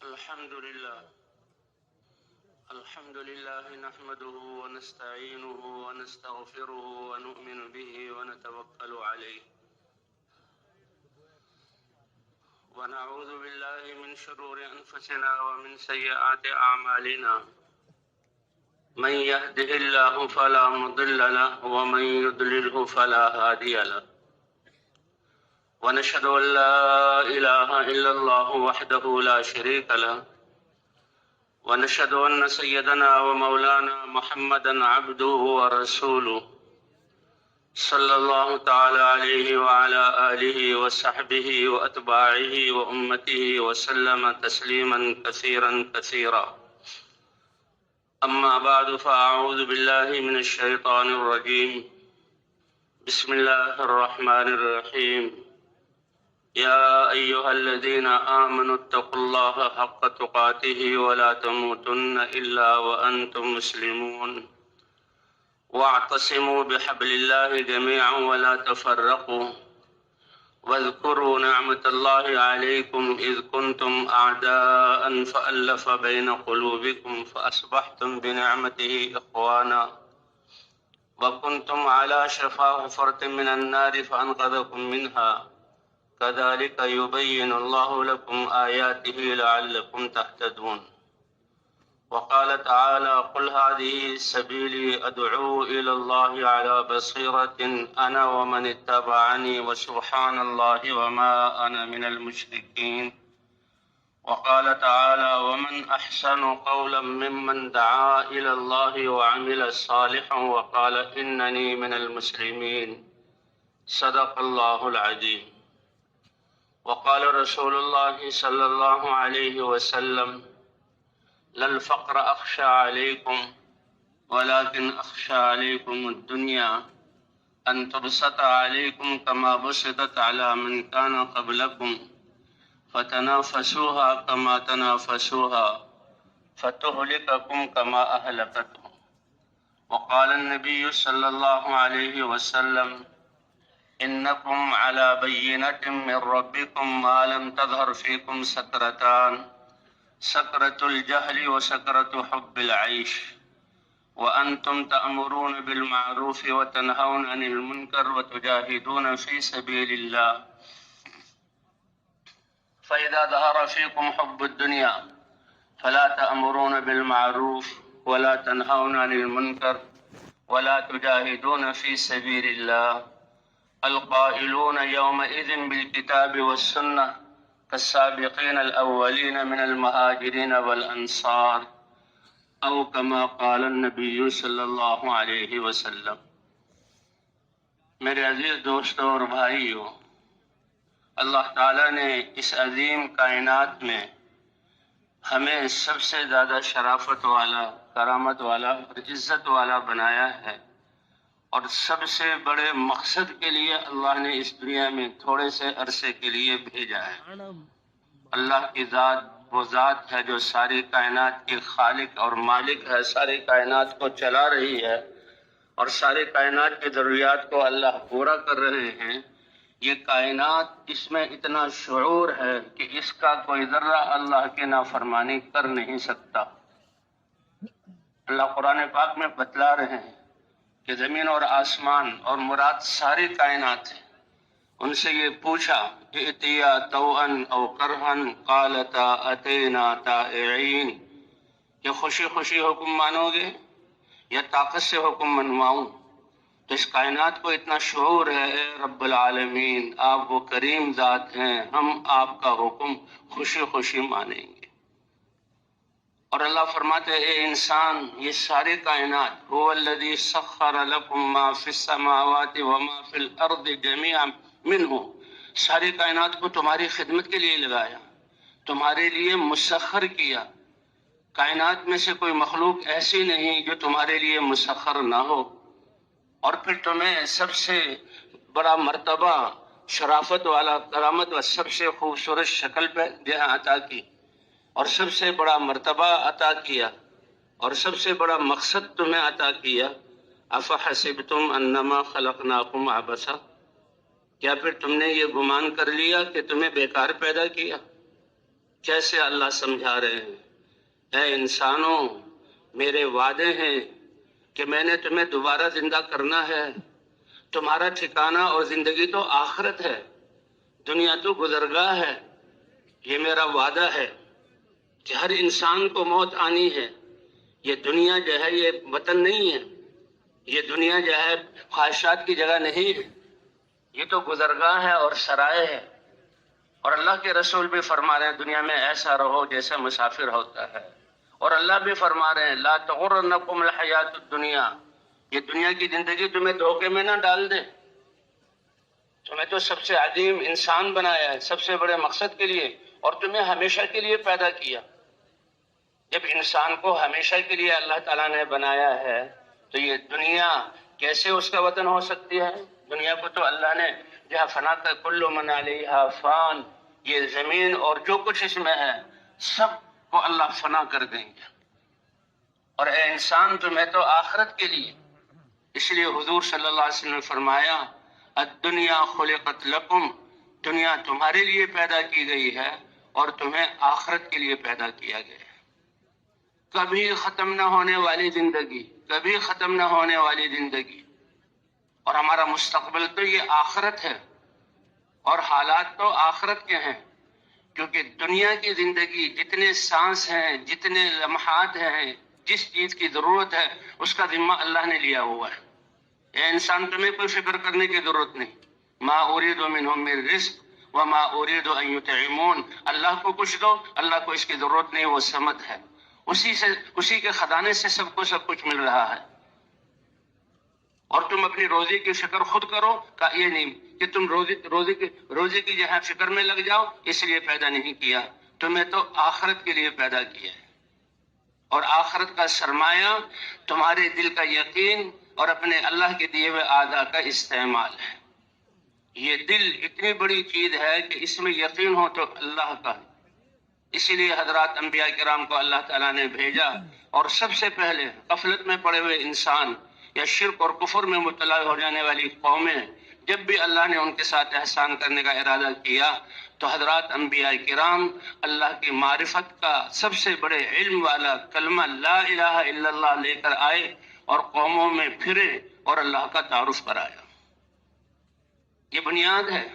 الحمد لله نحمده ونستعينه ونستغفره ونؤمن به ونتوكل عليه ونعوذ بالله من شرور أنفسنا ومن سيئات أعمالنا من يهده الله فلا مضل له ومن يضلله فلا هادي له ونشهد أن لا إله إلا الله وحده لا شريك له ونشهد أن سيدنا ومولانا محمدا عبده ورسوله صلى الله تعالى عليه وعلى آله وصحبه وأتباعه وأمته وسلم تسليما كثيرا كثيرا أما بعد فأعوذ بالله من الشيطان الرجيم بسم الله الرحمن الرحيم يا أيها الذين آمنوا اتقوا الله حق تقاته ولا تموتن إلا وأنتم مسلمون واعتصموا بحبل الله جميعا ولا تفرقوا واذكروا نعمة الله عليكم إذ كنتم أعداء فألف بين قلوبكم فأصبحتم بنعمته إخوانا وكنتم على شفا حفرة من النار فأنقذكم منها كذلك يبين الله لكم آياته لعلكم تهتدون وقال تعالى قل هذه سبيلي أدعو إلى الله على بصيرة أنا ومن اتبعني وسبحان الله وما أنا من المشركين وقال تعالى ومن أحسن قولا ممن دعا إلى الله وعمل صالحا وقال إنني من المسلمين صدق الله العظيم وقال رسول الله صلى الله عليه وسلم لا الفقر أخشى عليكم ولكن أخشى عليكم الدنيا أن تبسط عليكم كما بسطت على من كان قبلكم فتنافسوها كما تنافسوها فتهلككم كما أهلكتهم وقال النبي صلى الله عليه وسلم إنكم على بينة من ربكم ما لم تظهر فيكم سكرتان سكرة الجهل وسكرة حب العيش وأنتم تأمرون بالمعروف وتنهون عن المنكر وتجاهدون في سبيل الله فإذا ظهر فيكم حب الدنيا فلا تأمرون بالمعروف ولا تنهون عن المنكر ولا تجاهدون في سبيل الله القائلون يومئذ بالكتاب والسنة كالسابقين الأولين من المهاجرين والأنصار أو كما قال النبي صلی اللہ علیہ وسلم۔ میرے عزیز دوستوں اور بھائیوں، اللہ تعالیٰ نے اس عظیم کائنات میں ہمیں سب سے زیادہ شرافت والا، کرامت والا اور عزت والا بنایا ہے، اور سب سے بڑے مقصد کے لیے اللہ نے اس دنیا میں تھوڑے سے عرصے کے لیے بھیجا ہے۔ اللہ کی ذات وہ ذات ہے جو ساری کائنات کی خالق اور مالک ہے، ساری کائنات کو چلا رہی ہے اور ساری کائنات کی ضروریات کو اللہ پورا کر رہے ہیں۔ یہ کائنات، اس میں اتنا شعور ہے کہ اس کا کوئی ذرہ اللہ کی نافرمانی کر نہیں سکتا۔ اللہ قرآن پاک میں بتلا رہے ہیں کہ زمین اور آسمان اور مراد ساری کائنات ہے۔ ان سے یہ پوچھا ائتیا طوعا او کرہا قالتا اتینا طائعین، کہ خوشی خوشی حکم مانو گے یا طاقت سے حکم منواؤں؟ تو اس کائنات کو اتنا شعور ہے، اے رب العالمین آپ وہ کریم ذات ہیں، ہم آپ کا حکم خوشی خوشی مانیں گے۔ اور اللہ فرماتے ہیں اے انسان، یہ ساری کائنات هو الذی سخر لکم ما فی السماوات وما فی الارض جميعا منہ، ساری کائنات کو تمہاری خدمت کے لیے لگایا، تمہارے لیے مسخر کیا۔ کائنات میں سے کوئی مخلوق ایسی نہیں جو تمہارے لیے مسخر نہ ہو، اور پھر تمہیں سب سے بڑا مرتبہ، شرافت والا، کرامت و سب سے خوبصورت شکل پہ جہاں عطا کی، اور سب سے بڑا مرتبہ عطا کیا، اور سب سے بڑا مقصد تمہیں عطا کیا۔ افحسبتم انما خلقناکم عبثا، کیا پھر تم نے یہ گمان کر لیا کہ تمہیں بیکار پیدا کیا؟ کیسے اللہ سمجھا رہے ہیں، اے انسانوں میرے وعدے ہیں کہ میں نے تمہیں دوبارہ زندہ کرنا ہے، تمہارا ٹھکانہ اور زندگی تو آخرت ہے، دنیا تو گزرگاہ ہے۔ یہ میرا وعدہ ہے کہ ہر انسان کو موت آنی ہے۔ یہ دنیا جو ہے یہ وطن نہیں ہے، یہ دنیا جو ہے خواہشات کی جگہ نہیں ہے، یہ تو گزرگاہ ہے اور سرائے ہے۔ اور اللہ کے رسول بھی فرما رہے ہیں دنیا میں ایسا رہو جیسے مسافر ہوتا ہے، اور اللہ بھی فرما رہے ہیں لا تغرنکم الحیات الدنیا، یہ دنیا کی زندگی تمہیں دھوکے میں نہ ڈال دے۔ تمہیں تو سب سے عظیم انسان بنایا ہے سب سے بڑے مقصد کے لیے، اور تمہیں ہمیشہ کے لیے پیدا کیا۔ جب انسان کو ہمیشہ کے لیے اللہ تعالیٰ نے بنایا ہے تو یہ دنیا کیسے اس کا وطن ہو سکتی ہے؟ دنیا کو تو اللہ نے جہاں فنا کا کل من علیہا فان، یہ زمین اور جو کچھ اس میں ہے سب کو اللہ فنا کر دیں گے، اور اے انسان تمہیں تو آخرت کے لیے۔ اس لیے حضور صلی اللہ علیہ وسلم نے فرمایا الدنیا خلقت لکم، دنیا تمہارے لیے پیدا کی گئی ہے اور تمہیں آخرت کے لیے پیدا کیا گیا ہے۔ کبھی ختم نہ ہونے والی زندگی، کبھی ختم نہ ہونے والی زندگی، اور ہمارا مستقبل تو یہ آخرت ہے، اور حالات تو آخرت کے ہیں، کیونکہ دنیا کی زندگی جتنے سانس ہیں، جتنے لمحات ہیں، جس چیز کی ضرورت ہے اس کا ذمہ اللہ نے لیا ہوا ہے۔ اے انسان تمہیں کوئی فکر کرنے کی ضرورت نہیں۔ ما اريد منهم من رزق وما اريد ان يطعمون، اللہ کو کچھ دو، اللہ کو اس کی ضرورت نہیں، وہ صمد ہے، اسی کے خزانے سے سب کو سب کچھ مل رہا ہے۔ اور تم اپنی روزی کی فکر خود کرو، کہ یہ نہیں کہ تم روزی کی جو ہے فکر میں لگ جاؤ، اس لیے پیدا نہیں کیا، تمہیں تو آخرت کے لیے پیدا کیا ہے، اور آخرت کا سرمایہ تمہارے دل کا یقین اور اپنے اللہ کے دیے ہوئے اعضاء کا استعمال ہے۔ یہ دل اتنی بڑی چیز ہے کہ اس میں یقین ہو تو اللہ کا، اسی لیے حضرات انبیاء کرام کو اللہ تعالیٰ نے بھیجا، اور سب سے پہلے غفلت میں پڑے ہوئے انسان یا شرک اور کفر میں مبتلا ہو جانے والی قومیں، جب بھی اللہ نے ان کے ساتھ احسان کرنے کا ارادہ کیا تو حضرات انبیاء کرام اللہ کی معرفت کا سب سے بڑے علم والا کلمہ لا الہ الا اللہ لے کر آئے، اور قوموں میں پھرے اور اللہ کا تعارف کرایا۔ یہ بنیاد ہے۔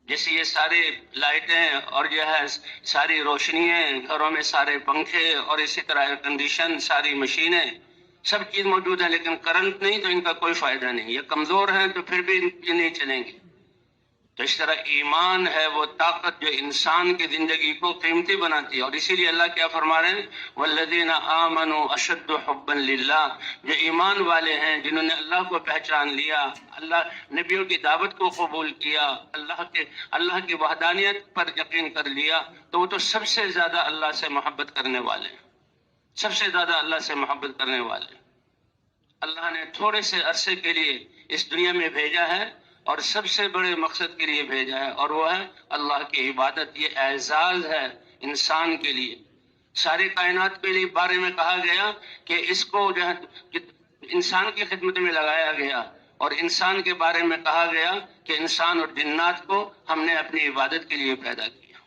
جیسے یہ سارے لائٹیں اور جو ہے ساری روشنیاں، گھروں میں سارے پنکھے اور اسی طرح ایئر کنڈیشن، ساری مشینیں، سب چیز موجود ہیں، لیکن کرنٹ نہیں تو ان کا کوئی فائدہ نہیں، یہ کمزور ہیں تو پھر بھی یہ نہیں چلیں گے۔ تو اس طرح ایمان ہے وہ طاقت جو انسان کی زندگی کو قیمتی بناتی ہے، اور اسی لیے اللہ کیا فرما رہے ہیں والذین آمنوا اشد حبا للہ، جو ایمان والے ہیں جنہوں نے اللہ کو پہچان لیا، اللہ نبیوں کی دعوت کو قبول کیا، اللہ کی وحدانیت پر یقین کر لیا، تو وہ تو سب سے زیادہ اللہ سے محبت کرنے والے ہیں، سب سے زیادہ اللہ سے محبت کرنے والے۔ اللہ نے تھوڑے سے عرصے کے لیے اس دنیا میں بھیجا ہے اور سب سے بڑے مقصد کے لیے بھیجا ہے، اور وہ ہے اللہ کی عبادت۔ یہ اعزاز ہے انسان کے لیے۔ ساری کائنات کے لیے بارے میں کہا گیا کہ اس کو جو ہے انسان کی خدمت میں لگایا گیا، اور انسان کے بارے میں کہا گیا کہ انسان اور جنات کو ہم نے اپنی عبادت کے لیے پیدا کیا۔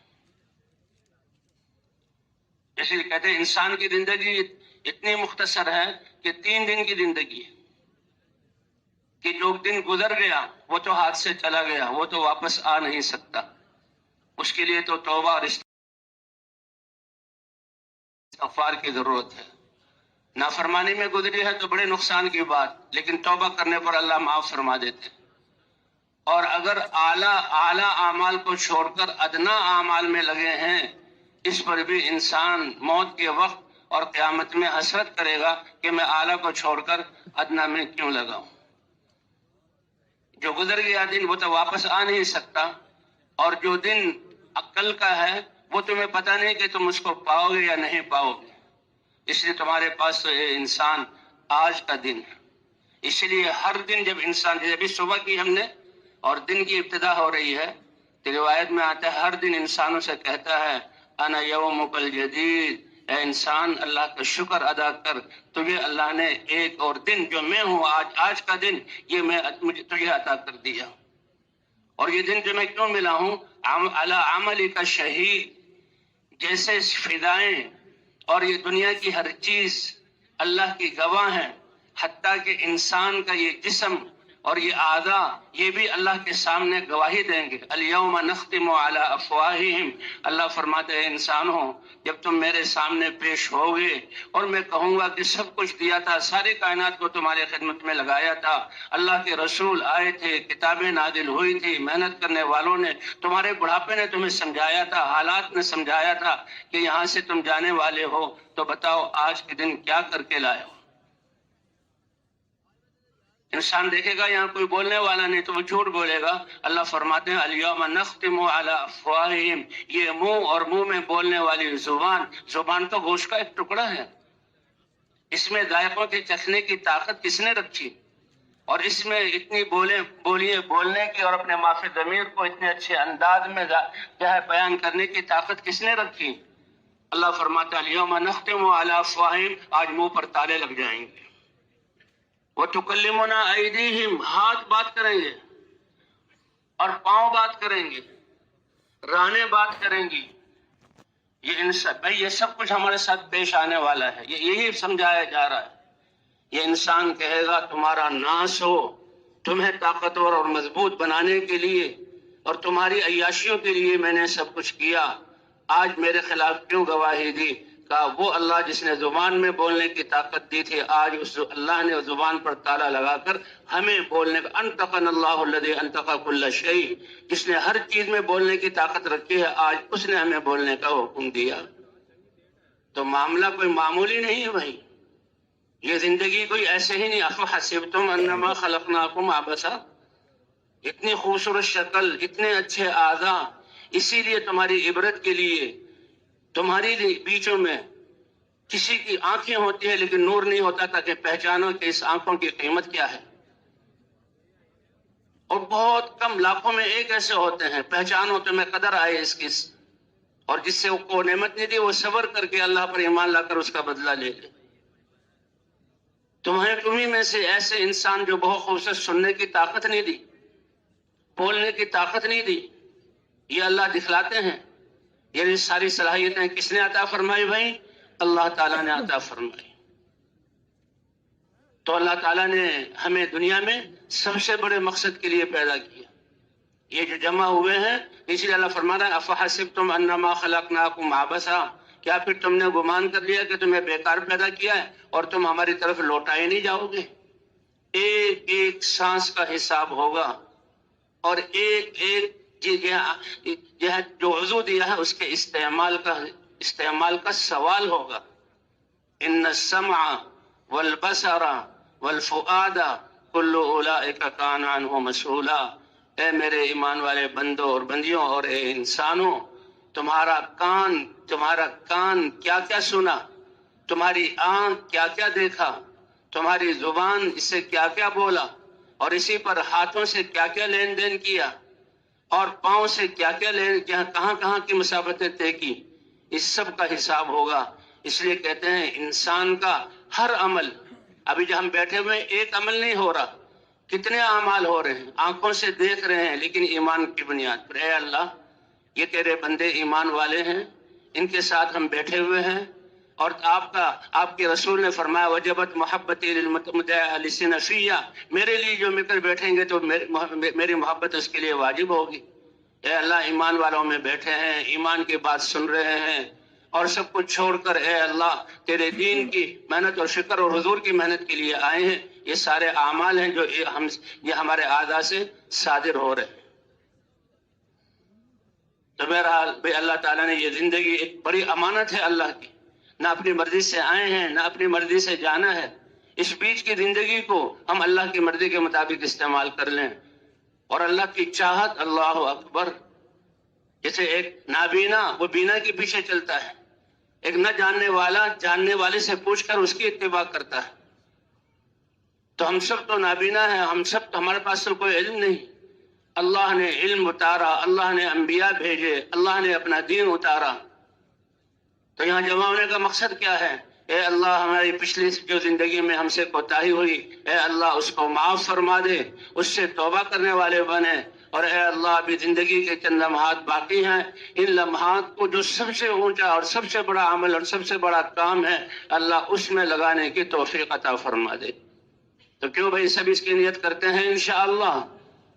اس لیے کہتے ہیں انسان کی زندگی اتنی مختصر ہے کہ 3 دن کی زندگی ہے، کہ جو دن گزر گیا وہ تو ہاتھ سے چلا گیا، وہ تو واپس آ نہیں سکتا، اس کے لیے تو توبہ اور استغفار کی ضرورت ہے۔ نافرمانی میں گزری ہے تو بڑے نقصان کی بات، لیکن توبہ کرنے پر اللہ معاف فرما دیتے۔ اور اگر اعلیٰ اعمال کو چھوڑ کر ادنا اعمال میں لگے ہیں، اس پر بھی انسان موت کے وقت اور قیامت میں حسرت کرے گا کہ میں اعلیٰ کو چھوڑ کر ادنا میں کیوں لگاؤں۔ جو گزر گیا دن وہ تو واپس آ نہیں سکتا، اور جو دن عقل کا ہے وہ تمہیں پتہ نہیں کہ تم اس کو پاؤ گے یا نہیں پاؤ گے، اس لیے تمہارے پاس تو یہ انسان آج کا دن ہے۔ اس لیے ہر دن جب انسان، جب صبح کی ہم نے اور دن کی ابتدا ہو رہی ہے تو روایت میں آتا ہے ہر دن انسانوں سے کہتا ہے انا یومک الجدید، اے انسان اللہ کا شکر ادا کر، تجھے اللہ نے ایک اور دن جو میں ہوں آج کا دن یہ مجھے تجھے عطا کر دیا، اور یہ دن جو میں کیوں ملا ہوں علی عملی کا شہید، جیسے فضائیں اور یہ دنیا کی ہر چیز اللہ کی گواہ ہیں، حتیٰ کہ انسان کا یہ جسم اور یہ اعضاء یہ بھی اللہ کے سامنے گواہی دیں گے۔ الیوم نختم علی افواہہم، اللہ فرماتے ہیں انسانوں جب تم میرے سامنے پیش ہوگے اور میں کہوں گا کہ سب کچھ دیا تھا، ساری کائنات کو تمہاری خدمت میں لگایا تھا، اللہ کے رسول آئے تھے، کتابیں نازل ہوئی تھی، محنت کرنے والوں نے، تمہارے بڑھاپے نے تمہیں سمجھایا تھا، حالات نے سمجھایا تھا کہ یہاں سے تم جانے والے ہو، تو بتاؤ آج کے دن کیا کر کے لائے ہو؟ انسان دیکھے گا یہاں کوئی بولنے والا نہیں تو وہ جھوٹ بولے گا۔ اللہ فرماتے ہیں الیوم نختم علی افواہہم، یہ منہ اور منہ میں بولنے والی زبان تو گوشت کا ایک ٹکڑا ہے، اس میں ذائقوں کے چکھنے کی طاقت کس نے رکھی؟ اور اس میں اتنی بولیے بولنے کی اور اپنے معافی ضمیر کو اتنے اچھے انداز میں جو ہے بیان کرنے کی طاقت کس نے رکھی؟ اللہ فرماتا ہے الیوم نختم علی افواہہم، آج منہ پر تالے لگ جائیں گے۔ وَتُكَلِّمُنَا أَيْدِيهِمْ، ہاتھ بات کریں گے اور پاؤں بات کریں گے، رانیں بات کریں گی۔ یہ سب کچھ ہمارے ساتھ پیش آنے والا ہے، یہی سمجھایا جا رہا ہے۔ یہ انسان کہے گا تمہارا ناس ہو، تمہیں طاقتور اور مضبوط بنانے کے لیے اور تمہاری عیاشیوں کے لیے میں نے سب کچھ کیا، آج میرے خلاف کیوں گواہی دی؟ کہا وہ اللہ جس نے زبان میں بولنے کی طاقت دی تھی، آج اس اللہ نے زبان پر تالا لگا کر ہمیں بولنے کا، انطقنا اللہ الذی انطق کل شیء، جس نے ہر چیز میں بولنے کی طاقت رکھی ہے، آج اس نے ہمیں بولنے کا حکم دیا۔ تو معاملہ کوئی معمولی نہیں ہے بھائی، یہ زندگی کوئی ایسے ہی نہیں۔ افحسبتم انما خلقناکم عبثا، اتنی خوبصورت شکل، اتنے اچھے اعضاء، اسی لیے تمہاری عبرت کے لیے تمہاری بیچوں میں کسی کی آنکھیں ہوتی ہیں لیکن نور نہیں ہوتا، تاکہ پہچانو کہ اس آنکھوں کی قیمت کیا ہے۔ اور بہت کم، لاکھوں میں ایک ایسے ہوتے ہیں، پہچانو تمہیں قدر آئے اس کی، اور جس سے کو نعمت نہیں دی وہ صبر کر کے اللہ پر ایمان لا کر اس کا بدلہ لے لے۔ تمہیں میں سے ایسے انسان جو بہت خوبصورت سننے کی طاقت نہیں دی، بولنے کی طاقت نہیں دی، یہ اللہ دکھلاتے ہیں۔ یہ ساری صلاحیتیں کس نے عطا فرمائی بھائی؟ اللہ تعالیٰ نے عطا فرمائی۔ تو اللہ تعالیٰ نے ہمیں دنیا میں سب سے بڑے مقصد کے لیے پیدا کیا۔ یہ جو جمع ہوئے ہیں، اس لیے اللہ فرما رہا ہے افحسبتم انما خلقناکم عبثا، کیا پھر تم نے گمان کر لیا کہ تمہیں بیکار پیدا کیا ہے اور تم ہماری طرف لوٹائے نہیں جاؤ گے؟ ایک ایک سانس کا حساب ہوگا، اور ایک ایک جو عضو دیا ہے اس کے استعمال کا سوال ہوگا۔ ان السمع والبصر والفؤاد کل اولئک کان عنہ مسئولا، اے میرے ایمان والے بندوں اور بندیوں اور اے انسانوں، تمہارا کان کیا کیا سنا، تمہاری آنکھ کیا کیا دیکھا، تمہاری زبان اس سے کیا کیا بولا، اور اسی پر ہاتھوں سے کیا کیا لین دین کیا، اور پاؤں سے کیا کیا کہاں کہاں کی مسافتیں طے کی، اس سب کا حساب ہوگا۔ اس لیے کہتے ہیں انسان کا ہر عمل، ابھی جو ہم بیٹھے ہوئے ایک عمل نہیں ہو رہا، کتنے اعمال ہو رہے ہیں، آنکھوں سے دیکھ رہے ہیں لیکن ایمان کی بنیاد پر۔ اے اللہ، یہ تیرے بندے ایمان والے ہیں، ان کے ساتھ ہم بیٹھے ہوئے ہیں، اور آپ کے رسول نے فرمایا وجبت محبتی للمتعلسین فیہ، میرے لیے جو مل کر بیٹھیں گے تو میری محبت اس کے لیے واجب ہوگی۔ اے اللہ، ایمان والوں میں بیٹھے ہیں، ایمان کی بات سن رہے ہیں، اور سب کچھ چھوڑ کر اے اللہ تیرے دین کی محنت اور فکر اور حضور کی محنت کے لیے آئے ہیں۔ یہ سارے اعمال ہیں جو یہ ہمارے اعضاء سے صادر ہو رہے ہیں۔ تو بہرحال بھائی اللہ تعالیٰ نے یہ زندگی ایک بڑی امانت ہے اللہ کی، نہ اپنی مرضی سے آئے ہیں نہ اپنی مرضی سے جانا ہے۔ اس بیچ کی زندگی کو ہم اللہ کی مرضی کے مطابق استعمال کر لیں، اور اللہ کی چاہت، اللہ اکبر، جیسے ایک نابینا وہ بینا کے پیچھے چلتا ہے، ایک نہ جاننے والا جاننے والے سے پوچھ کر اس کی اتباع کرتا ہے۔ تو ہم سب تو نابینا ہیں، ہمارے پاس تو کوئی علم نہیں، اللہ نے علم اتارا، اللہ نے انبیاء بھیجے، اللہ نے اپنا دین اتارا۔ تو یہاں جمع ہونے کا مقصد کیا ہے؟ اے اللہ، ہماری پچھلی جو زندگی میں ہم سے کوتاہی ہوئی، اے اللہ اس کو معاف فرما دے، اس سے توبہ کرنے والے بنے، اور اے اللہ ابھی زندگی کے چند لمحات باقی ہیں، ان لمحات کو جو سب سے اونچا اور سب سے بڑا عمل اور سب سے بڑا کام ہے اللہ اس میں لگانے کی توفیق عطا فرما دے۔ تو کیوں بھائی سب اس کی نیت کرتے ہیں انشاءاللہ؟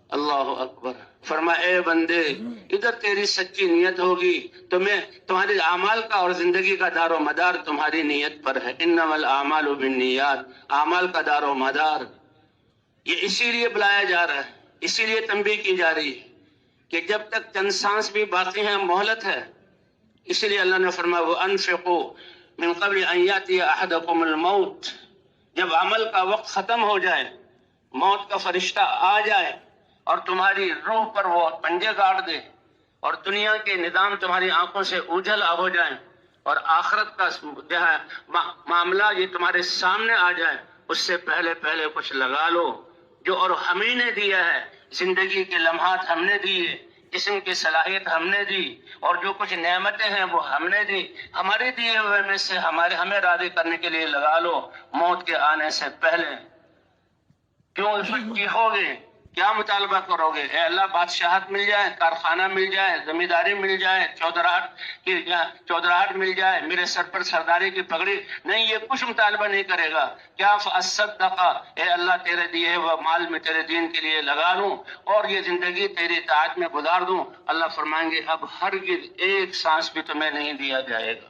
اللہ اکبر۔ فرما اے بندے ادھر تیری سچی نیت ہوگی تو میں تمہارے اعمال کا اور زندگی کا دار و مدار تمہاری نیت پر ہے۔ انما الاعمال بالنیات، اعمال کا دار و مدار یہ اسی لیے بلایا جا رہا ہے، اسی لیے تنبیہ کی جا رہی ہے کہ جب تک چند سانس بھی باقی ہیں مہلت ہے۔ اسی لیے اللہ نے فرمایا وَأَنفِقُوا مِن قَبْلِ أَن يَأْتِيَ أَحَدَكُمُ الْمَوْتُ، جب عمل کا وقت ختم ہو جائے، موت کا فرشتہ آ جائے اور تمہاری روح پر وہ پنجے گاڑ دے اور دنیا کے نظام تمہاری آنکھوں سے اوجھل ہو جائیں اور آخرت کا جو ہے معاملہ یہ تمہارے سامنے آ جائے، اس سے پہلے کچھ لگا لو جو اور ہم ہی نے دیا ہے۔ زندگی کے لمحات ہم نے دیے، جسم کی صلاحیت ہم نے دی، اور جو کچھ نعمتیں ہیں وہ ہم نے دی، ہمارے دیے ہوئے میں سے ہمیں راضی کرنے کے لیے لگا لو موت کے آنے سے پہلے۔ کیوں چیخو گے؟ کیا مطالبہ کرو گے؟ اے اللہ بادشاہت مل جائے، کارخانہ مل جائے، زمینداری مل جائے، چودراہٹ مل جائے، میرے سر پر سرداری کی پگڑی، نہیں یہ کچھ مطالبہ نہیں کرے گا۔ کیا فاصدق، اے اللہ تیرے دیے وہ مال میں تیرے دین کے لیے لگا لوں اور یہ زندگی تیری اطاعت میں گزار دوں۔ اللہ فرمائیں گے اب ہرگز ایک سانس بھی تمہیں نہیں دیا جائے گا۔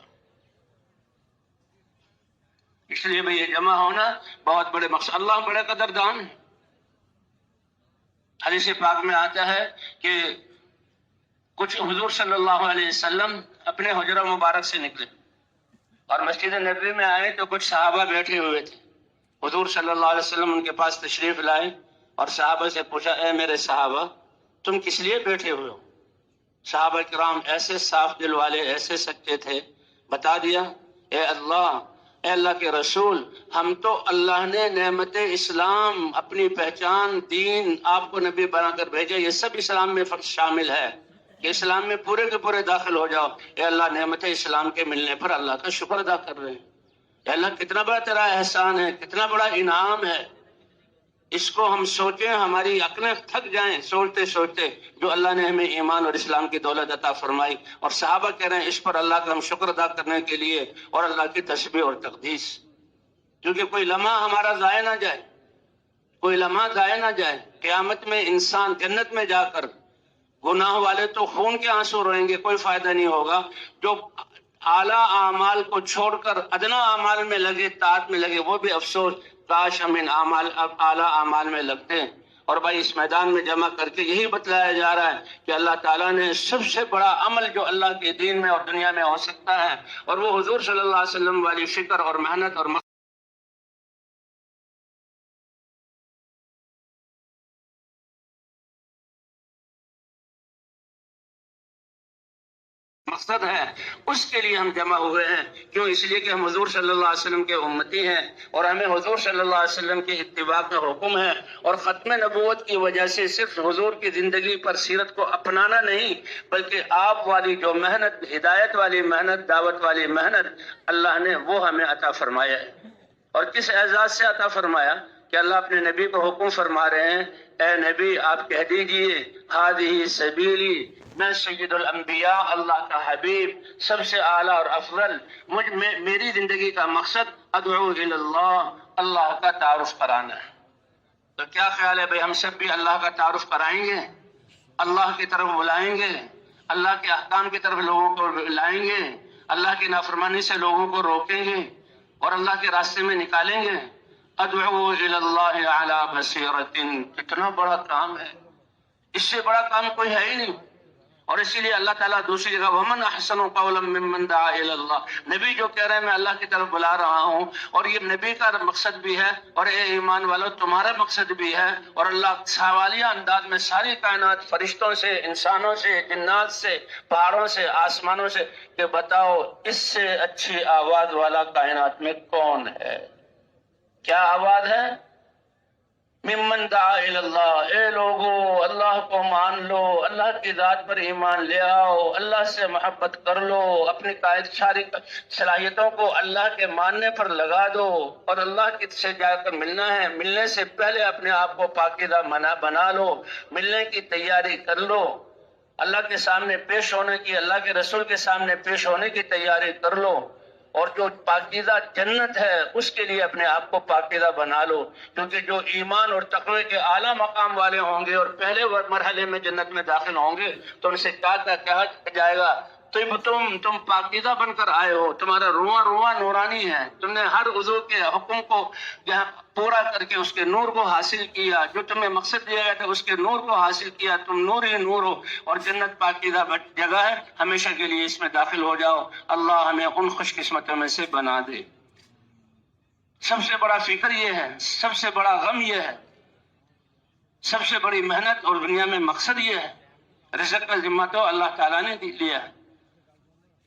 اس لیے بھئی یہ جمع ہونا بہت بڑے مقصد، اللہ بڑے قدردان ہے۔ حدیث پاک میں آتا ہے کہ کچھ حضور صلی اللہ علیہ وسلم اپنے حجرہ مبارک سے نکلے اور مسجد نبوی میں آئے تو کچھ صحابہ بیٹھے ہوئے تھے۔ حضور صلی اللہ علیہ وسلم ان کے پاس تشریف لائے اور صحابہ سے پوچھا اے میرے صحابہ تم کس لیے بیٹھے ہوئے ہو؟ صحابہ کرام ایسے صاف دل والے، ایسے سچے تھے، بتا دیا اے اللہ کے رسول، ہم تو اللہ نے نعمت اسلام، اپنی پہچان، دین، آپ کو نبی بنا کر بھیجے، یہ سب اسلام میں شامل ہے کہ اسلام میں پورے کے پورے داخل ہو جاؤ۔ اے اللہ نعمت اسلام کے ملنے پر اللہ کا شکر ادا کر رہے ہیں۔ اے اللہ کتنا بڑا تیرا احسان ہے، کتنا بڑا انعام ہے، اس کو ہم سوچیں، ہماری عقلیں تھک جائیں سوچتے سوچتے جو اللہ نے ہمیں ایمان اور اسلام کی دولت عطا فرمائی۔ اور صحابہ کہہ رہے ہیں اس پر اللہ کا ہم شکر ادا کرنے کے لیے اور اللہ کی تسبیح اور تقدیس، کیونکہ کوئی لمحہ ہمارا ضائع نہ جائے، کوئی لمحہ ضائع نہ جائے۔ قیامت میں انسان جنت میں جا کر گناہ والے تو خون کے آنسو روئیں گے، کوئی فائدہ نہیں ہوگا۔ جو اعلیٰ اعمال کو چھوڑ کر ادنا اعمال میں لگے، طاعت میں لگے، وہ بھی افسوس، کاش ہم ان اعلیٰ اعمال میں لگتے ہیں۔ اور بھائی اس میدان میں جمع کر کے یہی بتلایا جا رہا ہے کہ اللہ تعالیٰ نے سب سے بڑا عمل جو اللہ کے دین میں اور دنیا میں ہو سکتا ہے، اور وہ حضور صلی اللہ علیہ وسلم والی فکر اور محنت اور مقصد ہے، اس کے لیے ہم جمع ہوئے ہیں۔ کیوں؟ اس لیے کہ ہم حضور صلی اللہ علیہ وسلم کے امتی ہیں اور ہمیں حضور صلی اللہ علیہ وسلم کی اتباع کا حکم ہے، اور ختم نبوت کی وجہ سے صرف حضور کی زندگی پر سیرت کو اپنانا نہیں بلکہ آپ والی جو محنت، ہدایت والی محنت، دعوت والی محنت اللہ نے وہ ہمیں عطا فرمایا ہے۔ اور کس اعزاز سے عطا فرمایا کہ اللہ اپنے نبی کو حکم فرما رہے ہیں اے نبی آپ کہہ دیجئے ہذہ سبیلی، میں سید الانبیاء، اللہ کا حبیب، سب سے اعلیٰ اور افضل، میری زندگی کا مقصد ادعو الی اللہ، اللہ کا تعارف کرانا ہے۔ تو کیا خیال ہے بھئی ہم سب بھی اللہ کا تعارف کرائیں گے، اللہ کی طرف بلائیں گے، اللہ کے احکام کی طرف لوگوں کو لائیں گے، اللہ کی نافرمانی سے لوگوں کو روکیں گے اور اللہ کے راستے میں نکالیں گے؟ ادعو الی اللہ علی بصیرۃ، کتنا بڑا کام ہے، اس سے بڑا کام کوئی ہے ہی نہیں۔ اور اسی لیے اللہ تعالیٰ دوسری جگہ ومن احسن قولا ممن دعا الی اللہ، نبی جو کہہ رہے ہیں میں اللہ کی طرف بلا رہا ہوں، اور یہ نبی کا مقصد بھی ہے اور اے ایمان والو تمہارا مقصد بھی ہے، اور اللہ سوالیہ انداز میں ساری کائنات، فرشتوں سے، انسانوں سے، جنات سے، پہاڑوں سے، آسمانوں سے، کہ بتاؤ اس سے اچھی آواز والا کائنات میں کون ہے؟ کیا آواز ہے؟ ممن دعا الی اللہ، اے لوگو اللہ کو مان لو، اللہ کی ذات پر ایمان لے آؤ، اللہ سے محبت کر لو، اپنی ساری صلاحیتوں کو اللہ کے ماننے پر لگا دو، اور اللہ سے جا کر ملنا ہے، ملنے سے پہلے اپنے آپ کو پاکیزہ بنا لو، ملنے کی تیاری کر لو، اللہ کے سامنے پیش ہونے کی، اللہ کے رسول کے سامنے پیش ہونے کی تیاری کر لو، اور جو پاکیزہ جنت ہے اس کے لیے اپنے آپ کو پاکیزہ بنا لو، کیونکہ جو ایمان اور تقوی کے اعلیٰ مقام والے ہوں گے اور پہلے مرحلے میں جنت میں داخل ہوں گے تو ان سے کہا جائے گا تم پاکیزہ بن کر آئے ہو، تمہارا رواں رواں نورانی ہے، تم نے ہر عضو کے حکم کو پورا کر کے اس کے نور کو حاصل کیا، جو تمہیں مقصد دیا گیا تھا اس کے نور کو حاصل کیا، تم نور ہی نور ہو، اور جنت پاکیزہ جگہ ہے، ہمیشہ کے لیے اس میں داخل ہو جاؤ، اللہ ہمیں ان خوش قسمتوں میں سے بنا دے۔ سب سے بڑا فکر یہ ہے، سب سے بڑا غم یہ ہے، سب سے بڑی محنت اور دنیا میں مقصد یہ ہے، رزق کا ذمہ تو اللہ تعالیٰ نے لیا ہے،